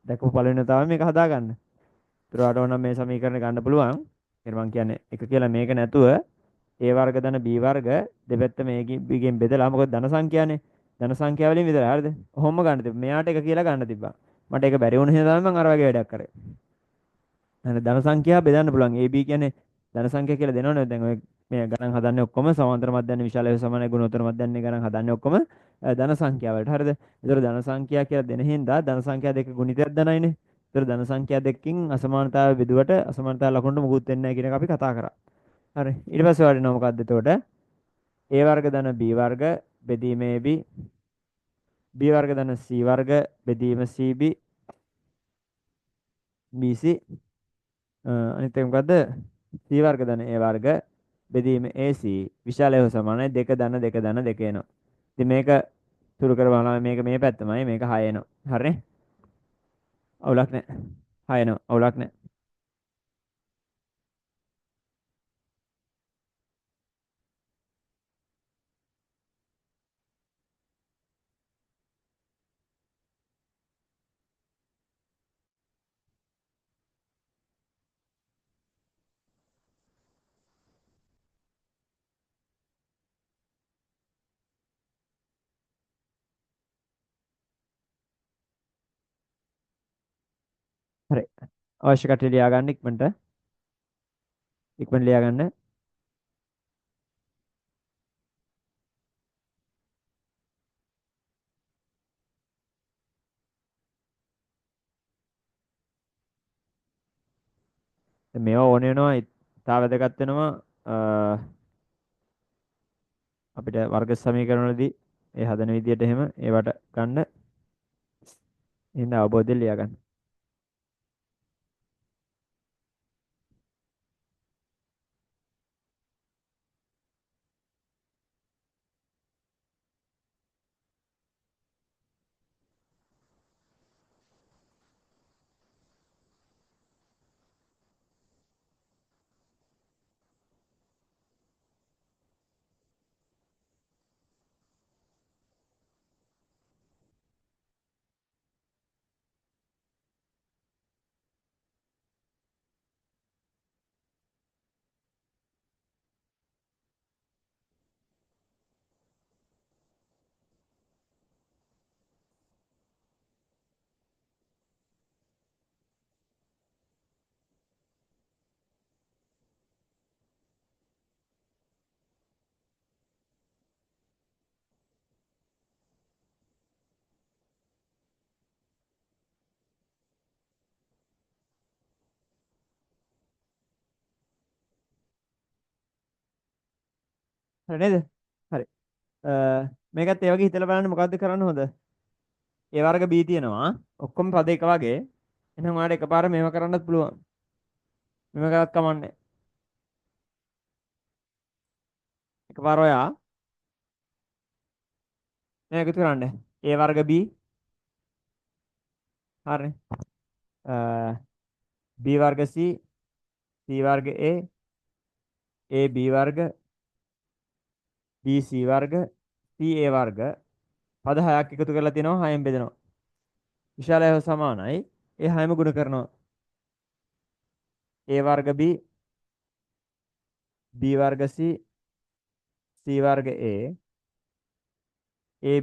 දැකපු පළවෙනි තමයි මේක හදාගන්න. ඒතර ඔයාලට ඕන නම් මේ සමීකරණ ගන්න පුළුවන්. ඒකට මම කියන්නේ එක කියලා මේක නැතුව A වර්ග ධන B වර්ග දෙපැත්ත මේකෙන් B ගෙන් බෙදලා මොකද ධන සංඛ්‍යානේ. ධන සංඛ්‍යාව වලින් විතරයි. හරිද? ඔහොම ගන්න තිබ්බා. මෙයාට එක කියලා ගන්න තිබ්බා. මට ඒක බැරි වුණ හින්දා තමයි මම අර වගේ වැඩක් කරේ. හරි ධන සංඛ්‍යා බෙදන්න පුළුවන්. AB කියන්නේ ධන සංඛ්‍යා කියලා දෙනවනේ. දැන් ඔය මේ ගණන් හදන්නේ ඔක්කොම සමාන්තර මධ්‍යන්නේ විශාල හේතු සමානයි ගුණෝත්තර මධ්‍යන්නේ ගණන් හදන්නේ ඔක්කොම ධන සංඛ්‍යා වලට. හරිද? ඒතර ධන සංඛ්‍යා කියලා දෙන හින්දා ධන සංඛ්‍යා දෙක ගුණිතයක් ධනයිනේ. ඒතර ධන සංඛ්‍යා දෙකකින් අසමානතාවය බෙදුවට අසමානතාව ලකුණට මුකුත් වෙන්නේ නැහැ කියන එක අපි කතා කරා. හරි. ඊට පස්සේ වඩිනවා මොකද්ද එතකොට? A වර්ග ධන B වර්ග බෙදීම AB B වර්ග ධන C වර්ග බෙදීම CB BC අනිත් එක මොකද්ද? C වර්ග ධන A වර්ග බෙදීම AC විශාල හේතු සමානයි 2 ධන 2 ධන 2 එනවා. ඉතින් මේක සුළු කරවනවා මේක මේ පැත්තමයි මේක 6 එනවා. හරිනේ? අවුලක් නැහැ. 6 එනවා. අවුලක් නැහැ. හරි. අවශ්‍ය කට්ටිය ලියා ගන්න ඉක්මනට. ඉක්මනට ලියා ගන්න. දැන් මේවා ඕන වෙනවා. තා වැදගත් වෙනවා. අපිට වර්ග සමීකරණ වලදී ඒ හදන විදියට එහෙම ඒවට ගන්න. එහෙනම් අවබෝධයෙන් ලියා ගන්න. හරි නේද? හරි. මේකත් ඒ වගේ හිතලා බලන්න මොකද්ද කරන්න හොඳ? A වර්ග B තියෙනවා. ඔක්කොම පද එක වගේ. එහෙනම් ඔයාලට එකපාර මේව කරන්නත් පුළුවන්. මේව කරත් කමන්නේ. එකපාර ඔයා මේක එකතු කරන්න. A වර්ග B හරිනේ. B වර්ග C C වර්ග A B වර්ග B C වර්ග C A වර්ග පද හයක් එකතු කරලා තියෙනවා 6න් බෙදෙනවා. විශාලය හා සමානයි. ඒ 6ම ගුණ කරනවා. A වර්ග B B වර්ග C C වර්ග A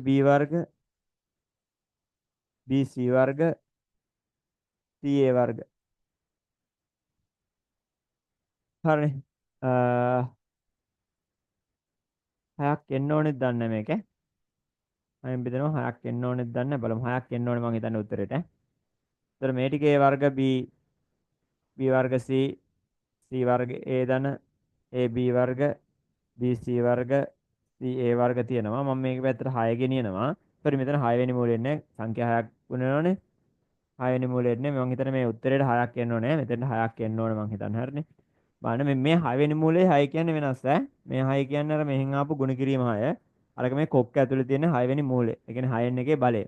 B වර්ග B C වර්ග C A වර්ග. හරිනේ. හයක් එන්න ඕනෙත් දන්නේ මේක. 6න් බෙදෙනවා 6ක් එන්න ඕනෙත් දන්නේ බලමු 6ක් එන්න ඕනේ මං හිතන්නේ උත්තරේට. ඒතර මේ ටිකේ වර්ග B වර්ග C වර්ග A ධන AB වර්ග BC වර්ග CA වර්ග තියෙනවා. මම මේක පැත්තට 6 ගෙනියනවා. ඒතර මෙතන 6 වෙනි මූලෙ ඉන්නේ සංඛ්‍යා 6ක් වුණනෝනේ. 6 වෙනි මූලෙ ඉන්නේ මම හිතන්නේ මේ උත්තරේට 6ක් එන්න ඕනේ. මෙතන 6ක් එන්න ඕනේ මම හිතන්නේ. හරිනේ. බලන්න මේ 6 වෙනි මූලයේ 6 කියන්නේ වෙනස් ඈ. මේ 6 කියන්නේ අර මෙහෙන් ආපු ගුණ කිරීම 6. අරක මේ කොක්ක ඇතුලේ තියෙන 6 වෙනි මූලය. ඒ කියන්නේ 6න් එකේ බලය.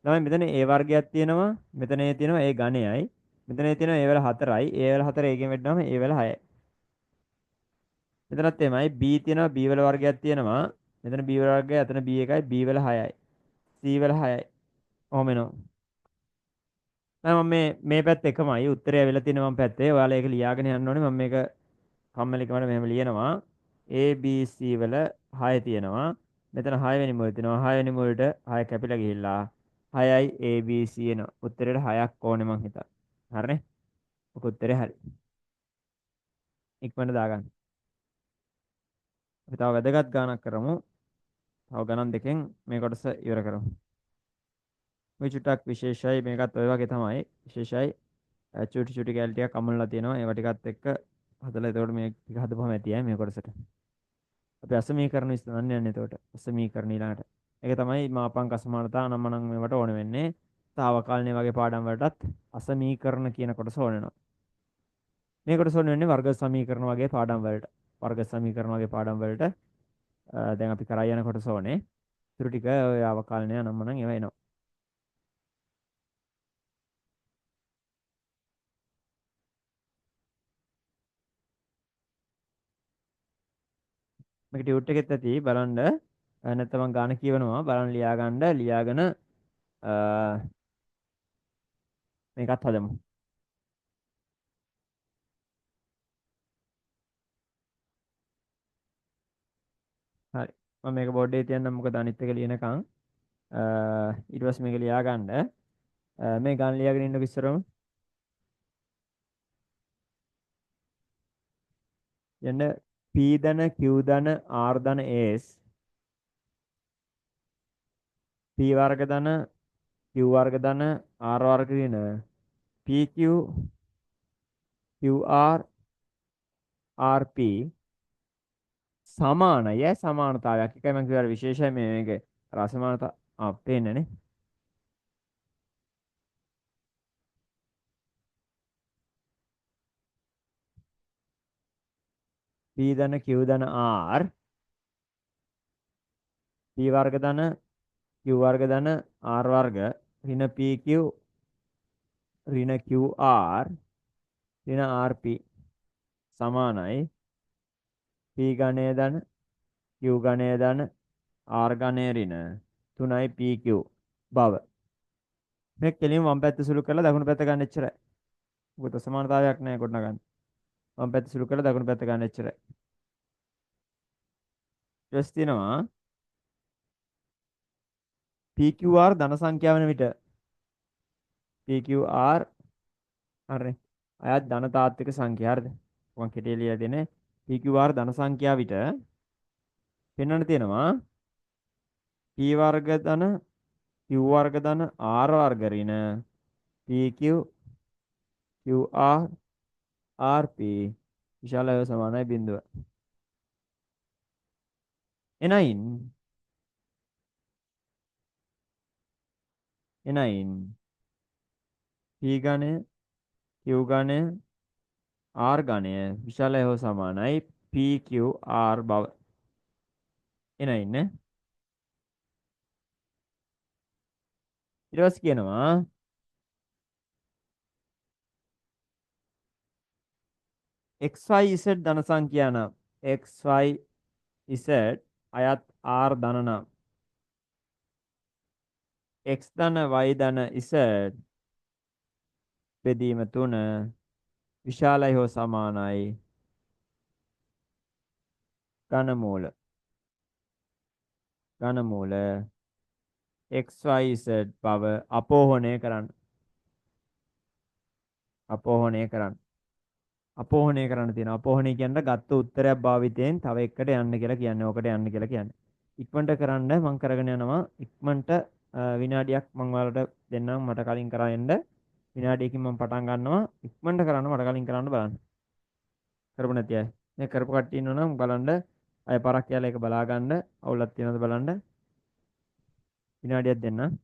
තමයි මෙතන A වර්ගයක් තියෙනවා. මෙතන A තියෙනවා A ඝනයයි. මෙතන A තියෙනවා A වල 4යි. A වල 4 ඒකෙන් වෙද්දාම A වල 6යි. මෙතනත් එමයයි B තියෙනවා B වල වර්ගයක් තියෙනවා. මෙතන B වල වර්ගය අතන B එකයි B වල 6යි. C වල 6යි. ඔහොම එනවා. දැන් මම මේ පැත්ත එකමයි උත්තරය ඇවිල්ලා තියෙන මම පැත්තේ. ඔයාලා ඒක ලියාගෙන යන්න ඕනේ. මම මේක කම්මැලිකමට මෙහෙම ලියනවා. A B C වල 6 තියෙනවා. මෙතන 6 වෙනි මුල තියෙනවා. 6 වෙනි මුලට 6 කැපිලා ගිහිල්ලා 6යි A B C එනවා. උත්තරේට 6ක් ඕනේ මං හිතා. හරිනේ? ඔක උත්තරේ හරි. ඉක්මනට දාගන්න. අපි තව වැදගත් ගානක් කරමු. තව ගණන් දෙකෙන් මේ කොටස ඉවර කරමු. මේ චුට්ටක් විශේෂයි මේකත් ඔය වගේ තමයි. විශේෂයි චුටි චුටි කැලි ටිකක් අමුණලා තියෙනවා. ඒවා ටිකත් එක්ක හදලා එතකොට මේ ටික හදපුවම ඇති මේ කොටසට. අපි අසමීකරණ විසඳන්න යන්නේ එතකොට. අසමීකරණ ඊළඟට. ඒක තමයි මාපංක අසමානතා අනම්මනම් මේවට ඕන වෙන්නේ. තාවකාලිනේ වගේ පාඩම් වලටත් අසමීකරණ කියන කොටස ඕන වෙනවා. මේ කොටස ඕන වෙන්නේ වර්ග සමීකරණ වගේ පාඩම් වලට. වර්ග සමීකරණ වගේ පාඩම් වලට දැන් අපි කරා යන කොටස ඕනේ. ඊටු ටික ඔය අවකාලනය අනම්මනම් ඒවා එනවා. මේක ටියුට් එකෙත් ඇති බලන්න. නැත්නම් මම ගාන කියවනවා බලන්න ලියාගෙන මේකත් හදමු. හරි. මම මේක බෝඩ් එකේ තියන්නම් මොකද අනිත් එක ලියනකම් ඊට පස්සේ මේක ලියා ගන්න. මේ ගාන ලියාගෙන ඉන්නකො ඉස්සරම යන්න P ධන Q ධන R ධන S P වර්ග ධන Q වර්ග ධන R වර්ග කියන PQ QR RP සමානය සමානතාවයක් එකයි මම කියවල විශේෂයි මේක රසමානතා පේන්නේ නේ P ධන Q ධන R P වර්ග ධන Q වර්ග ධන R වර්ග ඍණ PQ ඍණ QR ඍණ RP සමානයි P ඝනය ධන Q ඝනය ධන R ඝනය ඍණ 3යි PQ බව මේ කෙලින්ම වම් පැත්ත සුළු කරලා දකුණු පැත්ත ගන්න එච්චරයි. මොකද සමානතාවයක් නැහැ ගොඩනගන්න. වම් පැත්ත සුළු කරලා දකුණු පැත්ත ගන්න එච්චරයි. ඊට තියෙනවා PQR ධන සංඛ්‍යාව වෙන විට PQR හරි. අයත් ධන තාත්වික සංඛ්‍යා හරිද? මම කෙටි ලියලා දෙන්නේ PQR ධන සංඛ්‍යාව විට පෙන්වන්න තියෙනවා P වර්ග ධන Q වර්ග ධන R වර්ග ඍණ PQ QR RP විශාලය සමානයි බිඳුව. එනයින් P ගණය Q ගණය R ගණය විශාලයි හෝ සමානයි PQR බව එනයින් ඊට පස්සේ කියනවා XYZ ධන සංඛ්‍යා නම් XYZ අයත් R ධන නම් X ධන Y ධන Z බෙදීම 3 විශාලයි හෝ සමානයි ඝනමූල XYZ බව අපෝහණය කරන්න. අපෝහණය කරන්න තියෙනවා. අපෝහණය කියන්නේ ගත්ත උත්තරයක් භාවිතයෙන් තව එකට යන්න කියලා කියන්නේ. ඔකට යන්න කියලා කියන්නේ. ඉක්මනට කරන්න මම කරගෙන යනවා. ඉක්මනට විනාඩියක් මම ඔයාලට දෙන්නම් මට කලින් කරා එන්න. විනාඩියකින් මම පටන් ගන්නවා. ඉක්මනට කරන්න මට කලින් කරන්න බලන්න. කරපො නැති අය. මේ කරපු කට්ටිය ඉන්නවනම් බලන්න අය පරක් කියලා ඒක බලා ගන්න. අවුලක් තියෙනවද බලන්න. විනාඩියක් දෙන්න.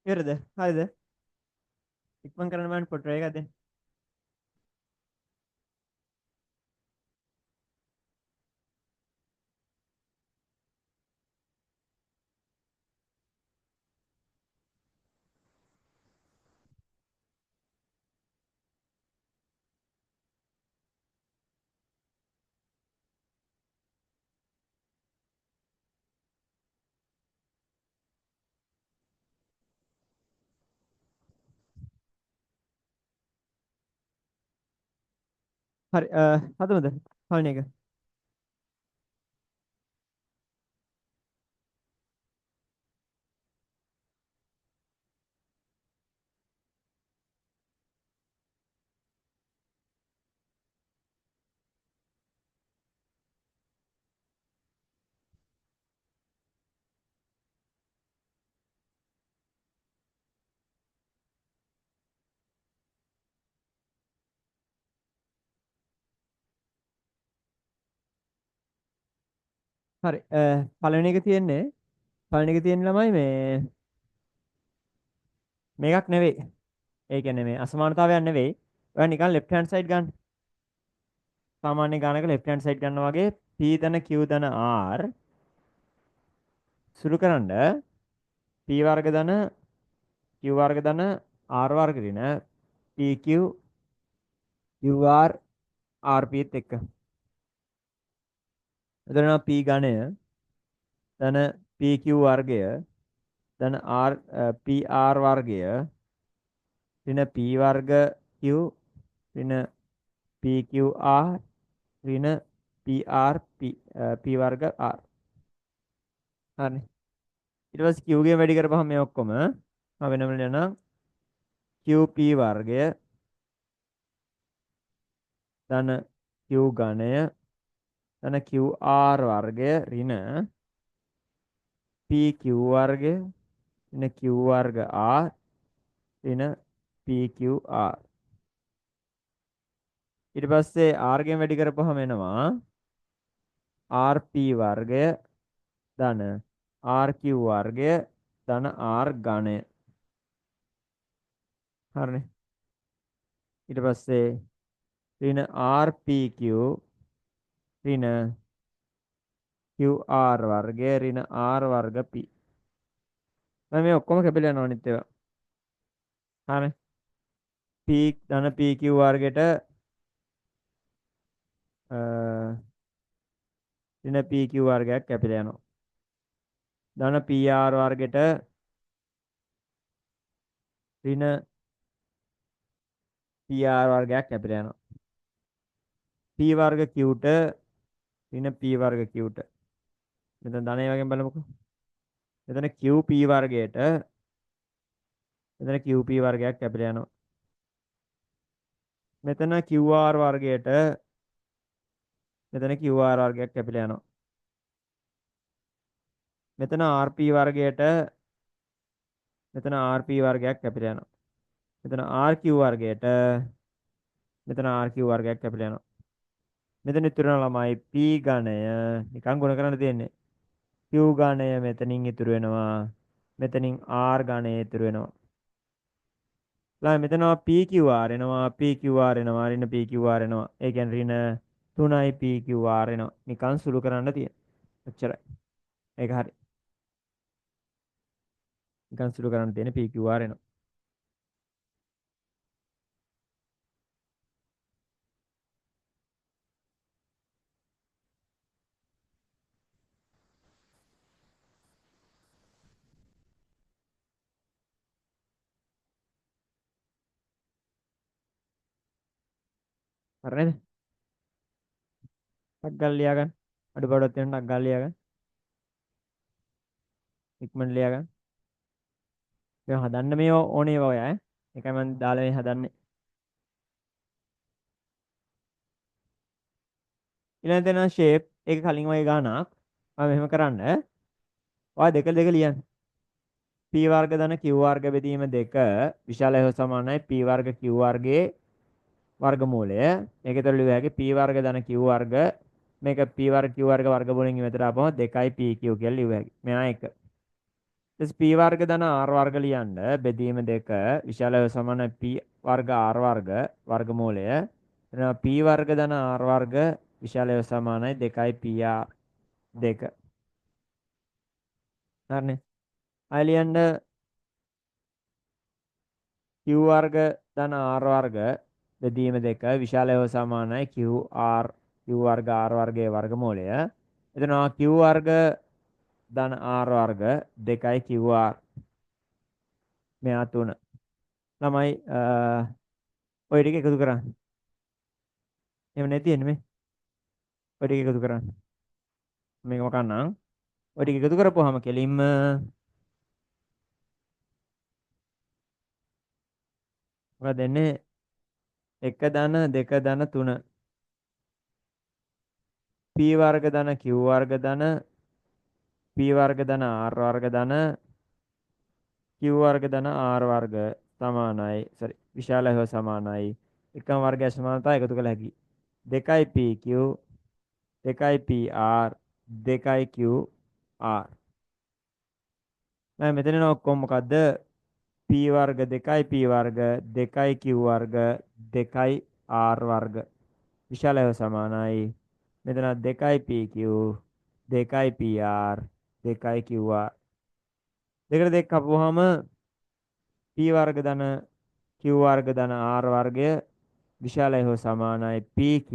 ඉවරද? හරිද? ඉක්මන් කරන්න මම පොඩ්ඩක් එකක් දෙන්න. හරි හදමුද? පළවෙනි එක. හරි පළවෙනි එක තියෙන්නේ පළවෙනි එක තියෙන ළමයි මේකක් නෙවෙයි. ඒ කියන්නේ මේ අසමානතාවයක් නෙවෙයි. ඔයා නිකන් left hand side ගන්න. සාමාන්‍ය ගානක left hand side ගන්නවා වගේ p ධන q ධන r සුළුකරනද p වර්ග ධන q වර්ග ධන r වර්ග ඍණ pq qr rp ත් එක්ක. එතන p ඝණය ධන PQ වර්ගය ධන R PR වර්ගය ඍණ P වර්ග Q ඍණ PQR ඍණ PR P වර්ග R. හරිනේ. ඊට පස්සේ Q ගෙන් වැඩි කරපුවහම මේ ඔක්කොම වෙනම වෙනවා QP වර්ගය ධන Q ඝනය ධන QR වර්ගය ඍණ PQ වර්ගය ඍණ Q වර්ග R ඍණ PQR. ඊට පස්සේ R ගෙන් වැඩි කරපුවහම එනවා RP වර්ගය ධන RQ වර්ගය ධන R ඝනය. හරිනේ. ඊට පස්සේ ඍණ RPQ ඍණ QR වර්ගය ඍණ R වර්ග P. දැන් මේ ඔක්කොම කැපිලා යනවා අනිත් ඒවා. හරිනේ. P ධන PQ වර්ගයට ඍණ PQ වර්ගයක් කැපිලා යනවා. ධන PR වර්ගයට ඍණ PR වර්ගයක් කැපිලා යනවා. P වර්ග Qට ඍණ P වර්ග Qට. මෙතන ධනය වශයෙන් බලමුකෝ. මෙතන QP වර්ගයට මෙතන QP වර්ගයක් කැපිලා යනවා. මෙතන QR වර්ගයට මෙතන QR වර්ගයක් කැපිලා යනවා. මෙතන RP වර්ගයට මෙතන RP වර්ගයක් කැපිලා යනවා. මෙතන RQ වර්ගයට මෙතන RQ වර්ගයක් කැපිලා යනවා. මෙතන ඉතුරු වෙන ළමයි P ඝනය නිකන් ගුණ කරන්න තියෙන්නේ. Q ඝනය මෙතනින් ඉතුරු වෙනවා. මෙතනින් R ඝනය ඉතුරු වෙනවා. ළමයි මෙතන PQR එනවා PQR එනවා ඍණ PQR එනවා. ඒ කියන්නේ ඍණ 3යි PQR එනවා. නිකන් සුළු කරන්න තියෙන. ඔච්චරයි. ඒක හරි. නිකන් සුළු කරන්න තියෙන PQR එනවා. හරි නේද? ටක් ගාලා ලියා ගන්න. අඩුපාඩුවක් තියෙනවා ටක් ගාලා ලියා ගන්න. ඉක්මනට ලියා ගන්න. මේ හදන්න මේ ඕනේ ඒවා ඔය ඈ. ඒකයි මම දාලා මේ හදන්නේ. ඊළඟ දෙන shape ඒක කලින් වගේ ගානක්. මම මෙහෙම කරන්න. ඔය දෙක ලියන්න. P වර්ග ධන Q වර්ග බෙදීම 2 විශාල හෝ සමානයි P වර්ග Q වර්ගයේ වර්ගමූලය. මේකේතර ලියුව හැකි P වර්ග ධන Q වර්ග මේක P වර්ග Q වර්ග වර්ගමූලයෙන් ඉවතට ආපුවම 2යි PQ කියලා ලියුව හැකි. මෙයා 1. ඊට P වර්ග ධන R වර්ග ලියන්න බෙදීම 2 විශාල හෝ සමානයි P වර්ග R වර්ග වර්ගමූලය. එනවා P වර්ග ධන R වර්ග විශාල හෝ සමානයි 2යි PR 2. හරිනේ. අය ලියන්න Q වර්ග ධන R වර්ග බෙදීම 2 විශාල හෝ සමානයි Q වර්ග R වර්ගයේ වර්ගමූලය. එතනවා Q වර්ග ධන R වර්ග 2යි QR. මෙයා 3. ළමයි ඔය ටික එකතු කරන්න. එහෙම නැති එන්නේ මේ. ඔය ටික එකතු කරන්න. මේක මොකක්නම් ඔය ටික එකතු කරපුවාම කෙලින්ම මොකද දෙන්නේ 1 ධන 2 ධන 3 P වර්ග ධන Q වර්ග ධන P වර්ග ධන R වර්ග ධන Q වර්ග ධන R වර්ග සමානයි විශාල හෝ සමානයි එකම වර්ගය සමානතාව එකතු කළ හැකි 2යි PQ 2යි PR 2යි QR. දැන් මෙතන ඔක්කොම මොකද්ද P වර්ග 2යි P වර්ග 2යි Q වර්ග 2යි R වර්ග විශාල හෝ සමානයි මෙතන 2යි PQ 2යි PR 2යි QR. දෙකට දෙක කපුවාම P වර්ග ධන Q වර්ග ධන R වර්ගය විශාලයි හෝ සමානයි PQ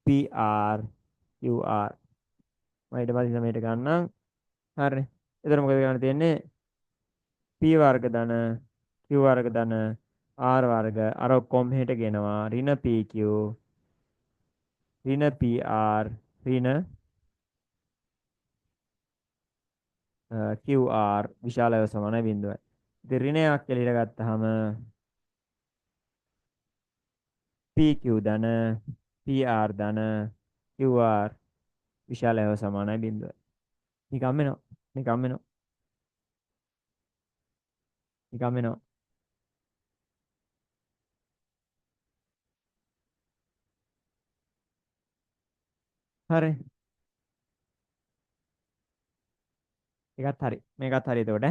PR QR. මම ඊට පස්සේ මේට ගන්නම්. හරිනේ. එතකොට මොකද කරන්න තියෙන්නේ? p වර්ග ධන q වර්ග ධන r වර්ග අර ඔක්කොම මෙහෙට ගෙනවා. ඍණ pq ඍණ pr ඍණ qr විශාලව සමානයි බිඳුවයි. ඉතින් ඍණයක් කියලා ගත්තාම pq ධන pr ධන qr විශාලව සමානයි බිඳුවයි. නිකම් වෙනවා. නිකම් වෙනවා. නිකම් වෙනවා. හරි. ඒකත් හරි. මේකත් හරි එතකොට.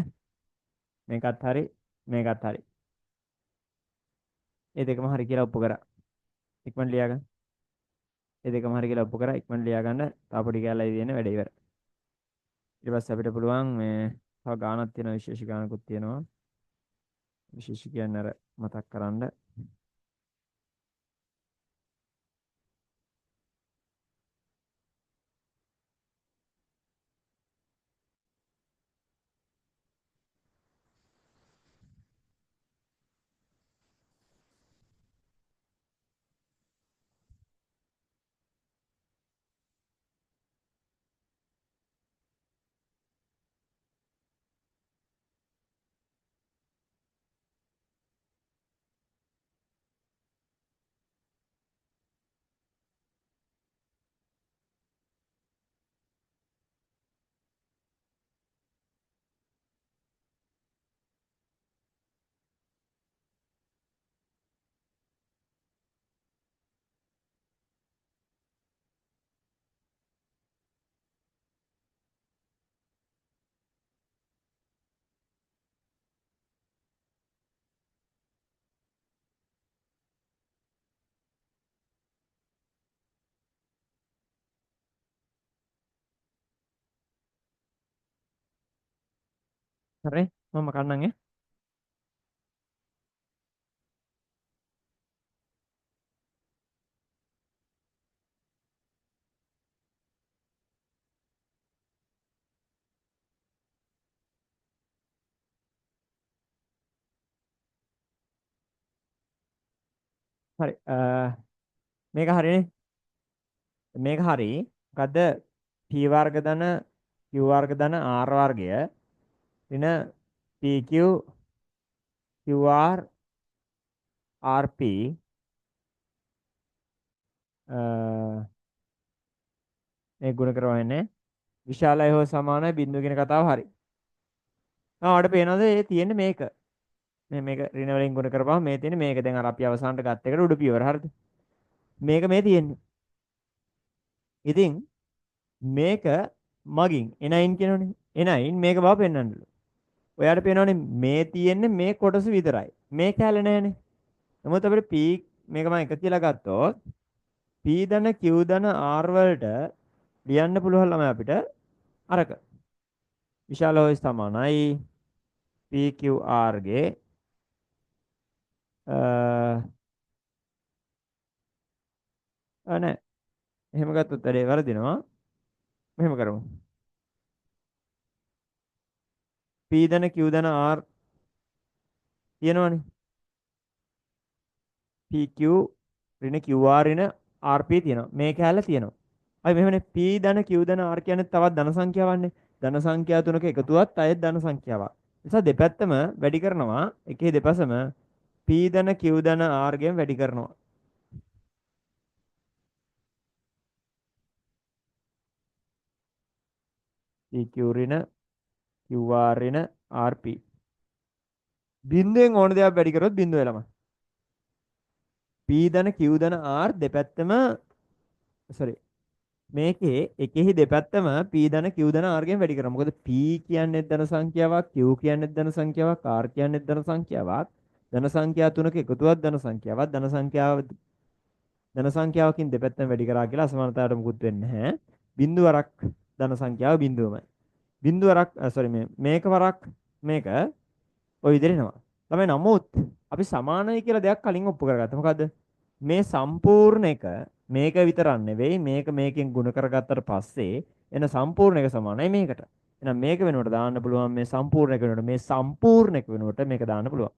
මේකත් හරි. මේකත් හරි. ඒ දෙකම හරි කියලා ඔප්පු කරා. ඉක්මන් ලියාගන්න. ඒ දෙකම හරි කියලා ඔප්පු කරා. ඉක්මන් ලියා ගන්න. තා පොඩි කැලලා ඉදින්නේ වැඩ ඉවර. ඊට පස්සේ අපිට පුළුවන් මේ තව ගානක් තියෙනවා විශේෂ ගානකුත් තියෙනවා. විශේෂ කියන්නේ අර මතක් කරන්න. හරි. මම කන්නම් ඈ. හරි. මේක හරිනේ. මේක හරි. මොකද්ද? p වර්ග ධන q වර්ග ධන r වර්ගය ඍණ pq qr rp මේ ගුණ කරවන්නේ විශාලයි හෝ සමානයි බිඳුව කියන කතාව හරි. ඔයාලට පේනවද මේ තියෙන්නේ මේක. මේක ඍණ වලින් ගුණ කරපුවම මේ තියෙන්නේ මේක. දැන් අර අපි අවසානට ගත්ත එකට උඩු පියවර හරිද? මේක මේ තියෙන්නේ. ඉතින් මේක මගින් එනයින් කියනවනේ. එනයින් මේක බව පෙන්වන්නලු. ඔයාලට පේනවනේ මේ තියෙන්නේ මේ කොටස විතරයි. මේ කැල නැහැනේ. නමුත් අපිට p මේක මම එක කියලා ගත්තොත් p ධන q ධන r වලට ලියන්න පුළුවන් ළමයි අපිට අරක. විශාල හොස් සමානයි pqr ගේ නෑ. එහෙම ගත්තොත් වැඩේ වරදිනවා. මෙහෙම කරමු. p ධන q ධන r තියෙනවනේ. pq ඍණ qr ඍණ rp තියෙනවා. මේ කැලල තියෙනවා. අයි මෙහෙමනේ p ධන q ධන r කියන්නේ තවත් ධන සංඛ්‍යාවක්නේ. ධන සංඛ්‍යා තුනක එකතුවක් අයත් ධන සංඛ්‍යාවක්. නිසා දෙපැත්තම වැඩි කරනවා. එකේ දෙපසම p ධන q ධන r ගෙන් වැඩි කරනවා. pq ඍණ qr ඍණ rp බිඳුවෙන් ඕන දේවල් වැඩි කරොත් බිඳුව වෙලම p ධන q ධන r දෙපැත්තම sorry මේකේ එකෙහි දෙපැත්තම p ධන q ධන r ගෙන් වැඩි කරනවා. මොකද p කියන්නේ ධන සංඛ්‍යාවක්, q කියන්නේ ධන සංඛ්‍යාවක්, r කියන්නේ ධන සංඛ්‍යාවක්. ධන සංඛ්‍යා තුනක එකතුවක් ධන සංඛ්‍යාවක්. ධන සංඛ්‍යාවකින් දෙපැත්තම වැඩි කරා කියලා අසමානතාවට මුකුත් වෙන්නේ නැහැ. බිඳුවරක් ධන සංඛ්‍යාව බිඳුවමයි. බිඳුවරක් sorry මේක වරක් මේක ඔය විදිහට එනවා. ළමයි නමුත් අපි සමානයි කියලා දෙයක් කලින් ඔප්පු කරගත්තා. මොකද්ද? මේ සම්පූර්ණ එක මේක විතරක් නෙවෙයි මේක මේකෙන් ගුණ කරගත්තට පස්සේ එන සම්පූර්ණ එක සමානයි මේකට. එහෙනම් මේක වෙනුවට දාන්න පුළුවන් මේ සම්පූර්ණ එක වෙනුවට මේ සම්පූර්ණ එක වෙනුවට මේක දාන්න පුළුවන්.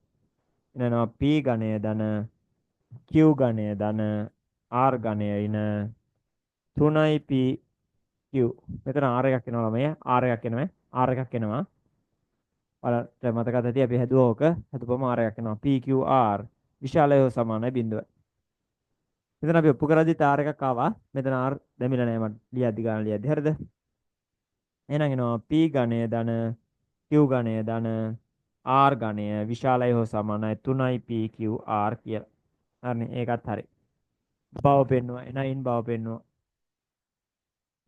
එනවා p ඝණය ධන q ඝණය ධන r ඝණය ඉන 3p q. මෙතන r එකක් එනවා ළමයි. r එකක් එනවා. r එකක් එනවා. ඔයාලට මතකද ඇති අපි හැදුවා ඕක. හදුවම r එකක් එනවා. p q r විශාලය හෝ සමානයි බිඳුව. මෙතන අපි ඔප්පු කරද්දි r එකක් ආවා. මෙතන r දැමිලා නැහැ මට. ලියද්දි ගන්න ලියද්දි. හරිද? එහෙනම් එනවා p ඝණය ධන q ඝණය ධන r ඝණය විශාලය හෝ සමානයි 3p q r කියලා. හරිනේ. ඒකත් හරි. බව පෙන්නවා. එනයින් බව පෙන්නවා.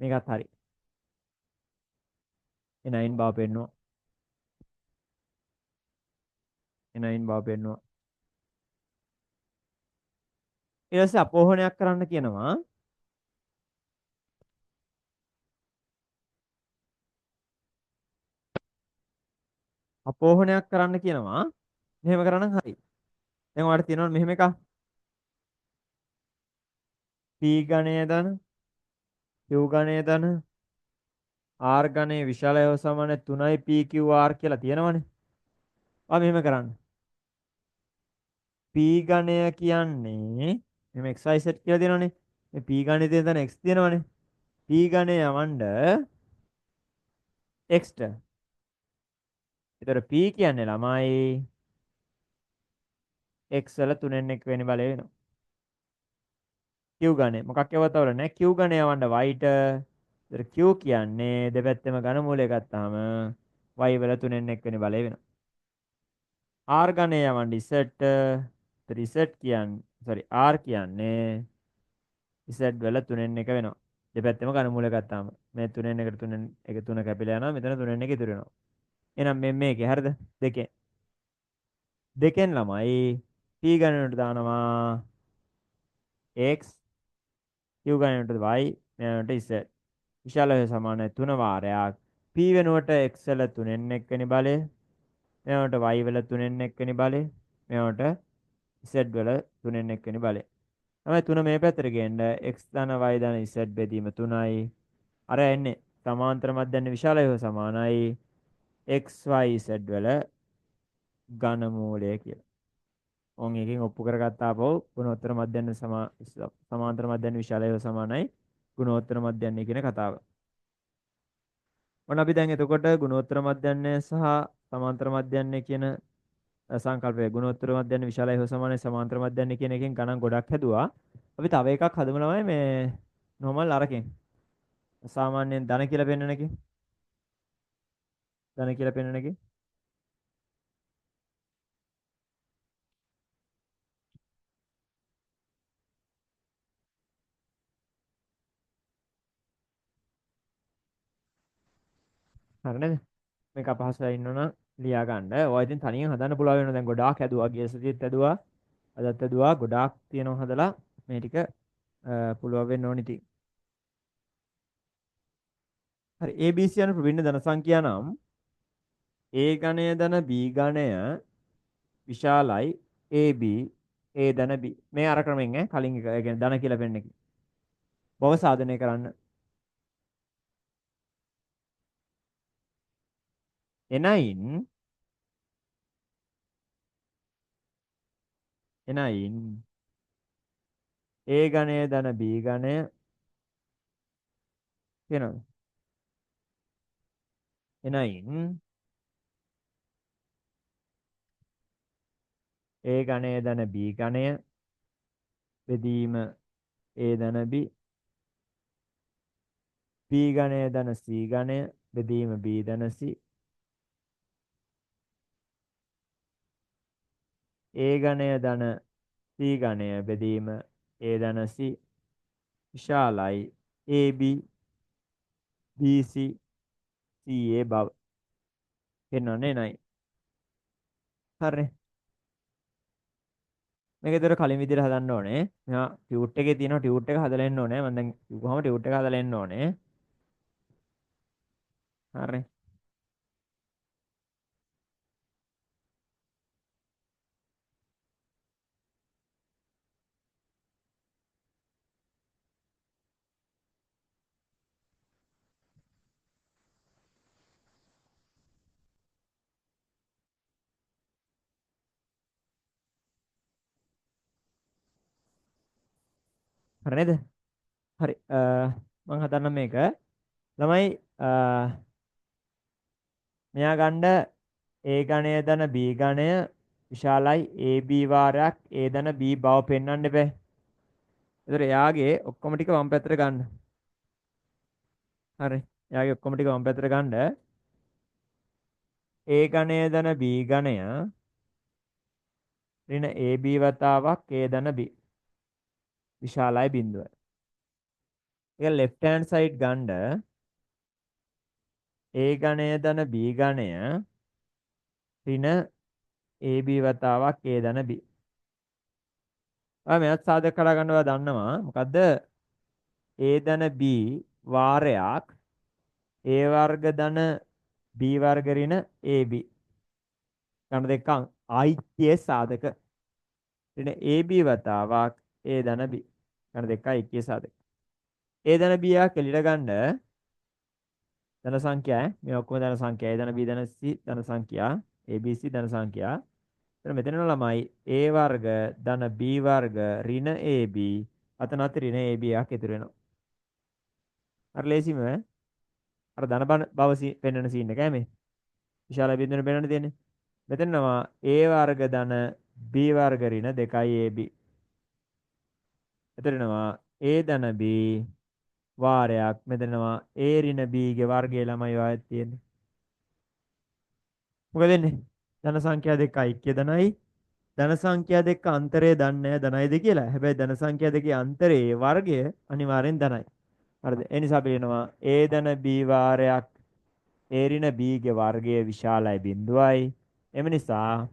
මේකත් හරි. එනයින් බව පෙන්නවා. එනයින් බව පෙන්නවා. ඊට පස්සේ අපෝහණයක් කරන්න කියනවා. අපෝහණයක් කරන්න කියනවා. මෙහෙම කරනම් හරි. දැන් ඔයාලට තියෙනවා මෙහෙම එකක්. p ඝණය ධන q ඝණය ධන r ඝණය විශාලය හෝ සමාන 3pqr කියලා තියෙනවනේ. ආ මෙහෙම කරන්න. p ඝණය කියන්නේ මෙහෙම xyz කියලා දෙනවනේ. මේ p ඝණය තියෙන තැන x තියෙනවනේ. p ඝණය යවන්න x ට. ඒතර p කියන්නේ ළමයි x වල 3න් 1 වෙනි බලය වෙනවා. q ඝණය මොකක් යවුවත් අවුල නැහැ. q ඝණය යවන්න y ට. ඒතර q කියන්නේ දෙපැත්තෙම ඝන මූලය ගත්තාම y වල 3න් 1 වෙනි බලය වෙනවා. r ඝණය යවන්න z ට. ඒතර z කියන්නේ r කියන්නේ z වල 3න් 1 වෙනවා. දෙපැත්තෙම ඝන මූලය ගත්තාම මේ 3න් 1ට 3න් 1 3 කැපිලා යනවා. මෙතන 3න් 1 ඉතුරු වෙනවා. එහෙනම් මේකේ හරිද? දෙකෙන් ළමයි p ඝණයට දානවා x q ඝණයට y මෙයාට z. විශාලය සමානයි 3 වාරයක් p වෙනුවට x වල 3න් 1 වෙනි බලය මෙයාට y වල 3න් 1 වෙනි බලය මෙයාට z වල 3න් 1 වෙනි බලය. තමයි 3 මේ පැත්තට ගේන්න x ධන y ධන z බෙදීම 3යි. අර එන්නේ සමාන්තර මධ්‍යන්නේ විශාලය හෝ සමානයි x y z වල ඝන මූලය කියලා. ඕන් එකෙන් ඔප්පු කරගත්තා පො ගුණෝත්තර මධ්‍යන්න සමාන්තර මධ්‍යන්න විශාලය හෝ සමානයි ගුණෝත්තර මධ්‍යන්නේ කියන කතාව. ඔන්න අපි දැන් එතකොට ගුණෝත්තර මධ්‍යන්නේ සහ සමාන්තර මධ්‍යන්නේ කියන සංකල්පය ගුණෝත්තර මධ්‍යන්නේ විශාලය හෝ සමානයි සමාන්තර මධ්‍යන්නේ කියන එකෙන් ගණන් ගොඩක් හැදුවා. අපි තව එකක් හදමු ළමයි මේ normal අරකින්. සාමාන්‍යයෙන් ධන කියලා පෙන්වන එකේ. ධන කියලා පෙන්වන එකේ. හරි නේද? මේක අපහසුයි ඉන්නවනම් ලියා ගන්න. ඔය ඉතින් තනියෙන් හදන්න පුළුවන් වෙනවා. දැන් ගොඩාක් හැදුවා. ගිය සතියේත් හැදුවා. අදත් හැදුවා. ගොඩාක් තියෙනවා හදලා මේ ටික පුළුවන් වෙන්න ඕනි ඉතින්. හරි ABC යන ප්‍රභින්න ධන සංඛ්‍යා නම් A ඝණය ධන B ඝණය විශාලයි AB A ධන B. මේ අර ක්‍රමෙන් කලින් එක ඒ කියන්නේ ධන කියලා පෙන්න එක. බව සාධනය කරන්න. එනයින් A ඝණය ධන B ඝණය කියනවා. එනයින් A ඝණය ධන B ඝණය බෙදීම A ධන B B ඝණය ධන C ඝණය බෙදීම B ධන C A ඝණය ධන C ඝණය බෙදීම A ධන C විශාලයි AB BC CA බව පෙන්වන්නේ නයි. හරිනේ. මේක ඒතර කලින් විදිහට හදන්න ඕනේ. මෙහා ටියුට් එකේ තියෙනවා ටියුට් එක හදලා එන්න ඕනේ. මම දැන් කිව්වම ටියුට් එක හදලා එන්න ඕනේ. හරිනේ. හරි නේද? හරි. මම හදන්නම් මේක. ළමයි මෙයා ගන්න A ගණය ධන B ගණය විශාලයි AB වාරයක් A ධන B බව පෙන්වන්න බෑ. ඒතර එයාගේ ඔක්කොම ටික වම් පැත්තට ගන්න. හරි. එයාගේ ඔක්කොම ටික වම් පැත්තට ගන්න. A ගණය ධන B ගණය ඍණ AB වතාවක් A ධන B විශාලයි බිඳුවයි. ඒක left hand side ගන්න A ගණය ධන B ගණය ඍණ AB වතාවක් A ධන B. මෙයත් සාධක කඩා ගන්නවා දන්නවා. මොකද්ද? A ධන B වාරයක් A වර්ග ධන B වර්ග ඍණ AB. ගන්න දෙකක් ආයිත්‍ය සාධක. ඍණ AB වතාවක් A ධන B. ගන්න දෙකක් ආයිත්‍ය සාධක. A ධන B යා කෙලිට ගන්න ධන සංඛ්‍යා මේ ඔක්කොම ධන සංඛ්‍යා A ධන B ධන C ධන සංඛ්‍යා ABC ධන සංඛ්‍යා. එතන මෙතන ළමයි A වර්ග ධන B වර්ග ඍණ AB අතනත් ඍණ AB යක් ඉතුරු වෙනවා. අර ලේසිම අර ධන බව පෙන්වන සීන් එක මේ විශාල බිඳුන පෙන්වන්න තියෙන්නේ. මෙතන නවා A වර්ග ධන B වර්ග ඍණ 2 AB. එතනනවා A ධන B වාරයක් මෙතනවා A ඍණ B ගේ වර්ගය ළමයි වායත් තියෙන්නේ. මොකද වෙන්නේ? ධන සංඛ්‍යා දෙක ඓක්‍ය ධනයි ධන සංඛ්‍යා දෙක අන්තරය දන්නේ ධනයිද කියලා. හැබැයි ධන සංඛ්‍යා දෙකේ අන්තරයේ වර්ගය අනිවාර්යෙන් ධනයි. හරිද? ඒ නිසා අපි කියනවා A ධන B වාරයක් A ඍණ B ගේ වර්ගය විශාලයි බිඳුවයි. එම නිසා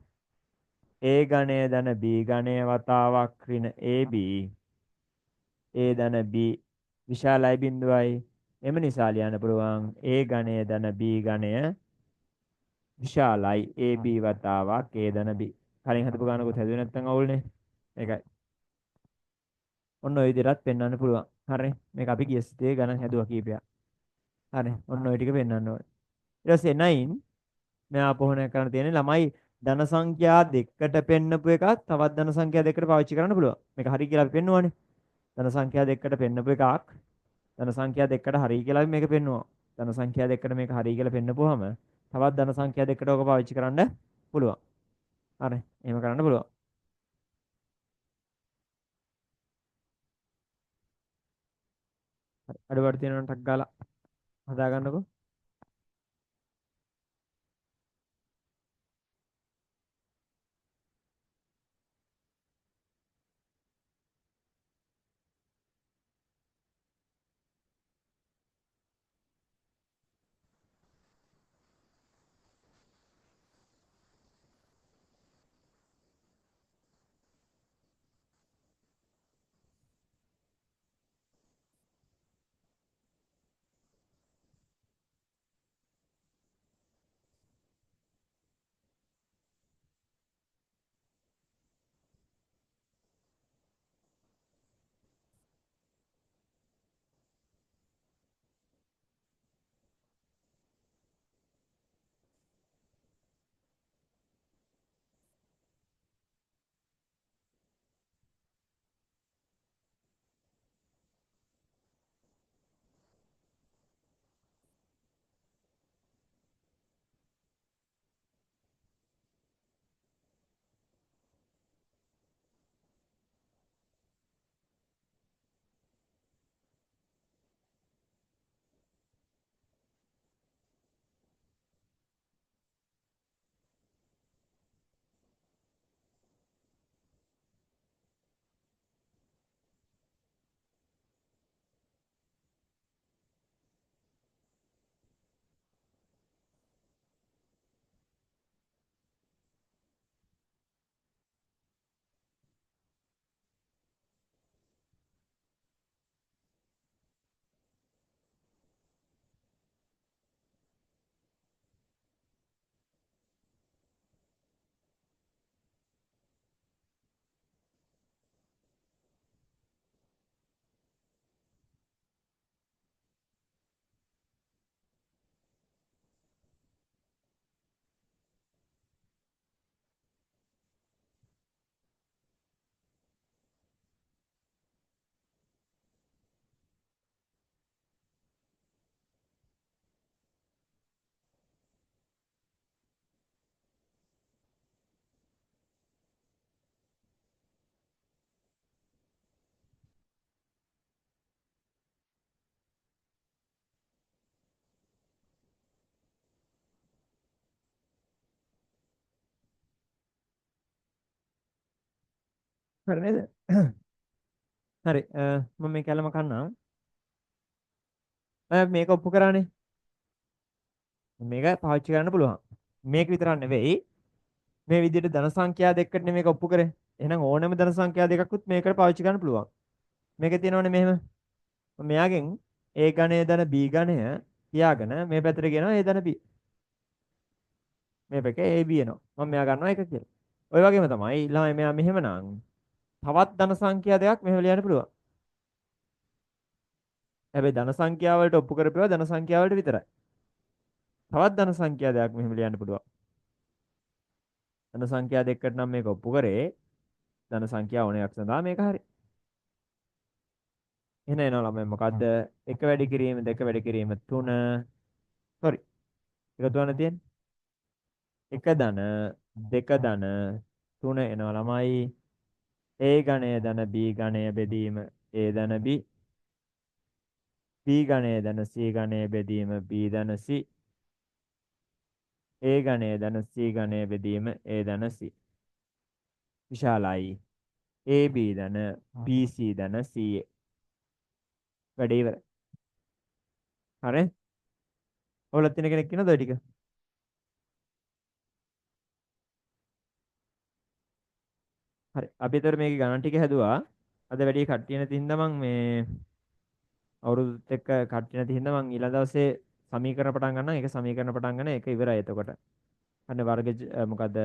A ගණය ධන B ගණය වතාවක් ඍණ AB A ධන B විශාලයි බිඳුවයි. එම නිසා ලියන්න පුළුවන් A ගණය ධන B ගණය විශාලයි AB වතාවක් A ධන B. කලින් හදපු ගානකුත් හැදුවේ නැත්නම් අවුල්නේ. ඒකයි. ඔන්න ඔය විදිහටත් පෙන්වන්න පුළුවන්. හරි. මේක අපි ගිය සිතේ ගණන් හැදුවා කීපයක්. හරි. ඔන්න ඔය ටික පෙන්වන්න ඕනේ. ඊට පස්සේ 9 මෙයා අපහොණය කරන්න තියෙන්නේ ළමයි ධන සංඛ්‍යා දෙකකට පෙන්නපු එකක් තවත් ධන සංඛ්‍යා දෙකකට පාවිච්චි කරන්න පුළුවන්. මේක හරි කියලා අපි පෙන්නුවානේ. ධන සංඛ්‍යා දෙකකට පෙන්නපු එකක් ධන සංඛ්‍යා දෙකකට හරි කියලා අපි මේක පෙන්නුවා. ධන සංඛ්‍යා දෙකකට මේක හරි කියලා පෙන්නපුවාම තවත් ධන සංඛ්‍යා දෙකකට ඔක පාවිච්චි කරන්න පුළුවන්. හරි. එහෙම කරන්න පුළුවන්. හරි. අඩුවට තියෙනවා ටක් ගාලා හදා ගන්නකො. හරි නේද? හරි මම මේ කැලම කන්නම්. මේක ඔප්පු කරානේ. මේක පාවිච්චි කරන්න පුළුවන්. මේක විතරක් නෙවෙයි. මේ විදිහට ධන සංඛ්‍යා දෙකකට මේක ඔප්පු කරේ. එහෙනම් ඕනෑම ධන සංඛ්‍යා දෙකකුත් මේකට පාවිච්චි කරන්න පුළුවන්. මේකේ තියෙනවනේ මෙහෙම. මෙයාගෙන් A ගණය ධන B ගණය තියාගෙන මේ පැත්තට කියනවා A ධන B. මේ පැකේ AB එනවා. මම මෙයා ගන්නවා 1 කියලා. ඔය වගේම තමයි ළමයි මෙයා මෙහෙම නම් තවත් ධන සංඛ්‍යා දෙකක් මෙහෙම ලියන්න පුළුවන්. හැබැයි ධන සංඛ්‍යා වලට ඔප්පු කරපේවා ධන සංඛ්‍යා වලට විතරයි. තවත් ධන සංඛ්‍යා දෙකක් මෙහෙම ලියන්න පුළුවන්. ධන සංඛ්‍යා දෙකකට නම් මේක ඔප්පු කරේ ධන සංඛ්‍යා ඕනයක් සඳහා මේක හරි. එහෙනම් එනවා ළමයි මොකද්ද? 1 වැඩි කිරීම 2 වැඩි කිරීම 3 sorry එකතු වෙන තියෙන්නේ. 1 ධන 2 ධන 3 එනවා ළමයි. A ගණය ධන B ගණය බෙදීම A ධන B B ගණය ධන C ගණය බෙදීම B ධන C A ගණය ධන C ගණය බෙදීම A ධන C විශාලයි AB ධන BC ධන CA වැඩේ ඉවරයි. හරි. ඔයාලා තියෙන කෙනෙක් ඉන්නවද ඔය ටික? හරි. අපි ඒතර මේකේ ගණන් ටික හැදුවා. අද වැඩි කට්ටිය නැති හින්දා මම මේ අවුරුදුත් එක්ක කට්ටිය නැති හින්දා මම ඊළඟ දවසේ සමීකරණ පටන් ගන්නම්. ඒක සමීකරණ පටන් ගන්න ඒක ඉවරයි එතකොට. අන්න වර්ග මොකද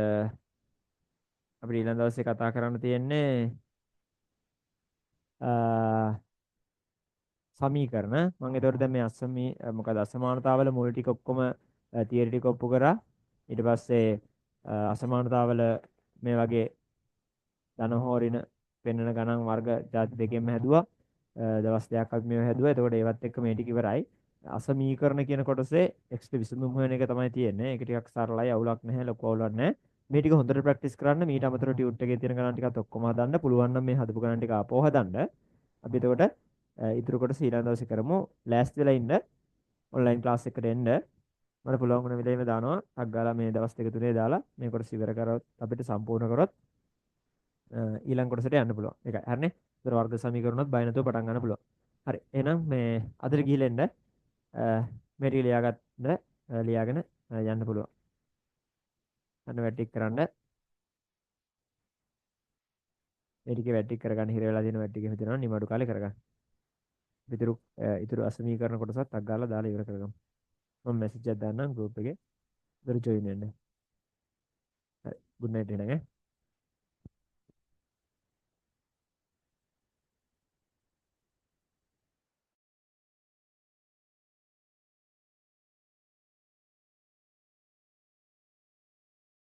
අපිට ඊළඟ දවසේ කතා කරන්න තියෙන්නේ සමීකරණ. මම ඒතකොට දැන් මේ මොකද අසමානතාවල මුල් ටික ඔක්කොම තියරි ටික ඔප්පු කරා. ඊට පස්සේ අසමානතාවල මේ වගේ ධන හෝරින පෙන්වන ගණන් වර්ග ಜಾති දෙකෙන්ම හැදුවා. දවස් දෙකක් අපි මේව හැදුවා. එතකොට ඒවත් එක්ක මේ ටික ඉවරයි. අසමීකරණ කියන කොටසේ x ට විසඳුම් හොයන එක තමයි තියෙන්නේ. ඒක ටිකක් සරලයි, අවුලක් නැහැ, ලොකු අවුලක් නැහැ. මේ ටික හොඳට ප්‍රැක්ටිස් කරන්න. මීට අමතරව ටියුට් එකේ තියෙන ගණන් ටිකත් ඔක්කොම හදන්න. පුළුවන් නම් මේ හදපු ගණන් ටික ආපහු හදන්න. අපි එතකොට ඉතුරු කොටස ඊළඟ දවසේ කරමු. ලෑස්ති වෙලා ඉන්න. ඔන්ලයින් ක්ලාස් එකට එන්න. මට පුළුවන් වුණ වෙලෙම දානවා. ටක් ගාලා මේ දවස් දෙක තුනේ දාලා මේ කොටස ඉවර කරොත් අපිට සම්පූර්ණ කරොත් ඊළඟ කොටසට යන්න පුළුවන්. ඒකයි. හරිනේ. ඒතර වර්ග සමීකරණොත් බය නැතුව පටන් ගන්න පුළුවන්. හරි. එහෙනම් මේ අදට ගිහිල්ලා එන්න. මේ ටික ලියාගෙන යන්න පුළුවන්. අන්න වැටික් කරන්න. මේ ටික වැටික් කරගන්න හිර වෙලා තියෙන වැටික් එහෙම තියෙනවා නිමාඩු කාලේ කරගන්න. ඉතුරු අසමීකරණ කොටසත් අක් ගාලා දාලා ඉවර කරගමු. මම මැසේජ් එකක් දාන්නම් group එකේ. ඉතර ජොයින් වෙන්න. හරි. good night එහෙනම් ඈ.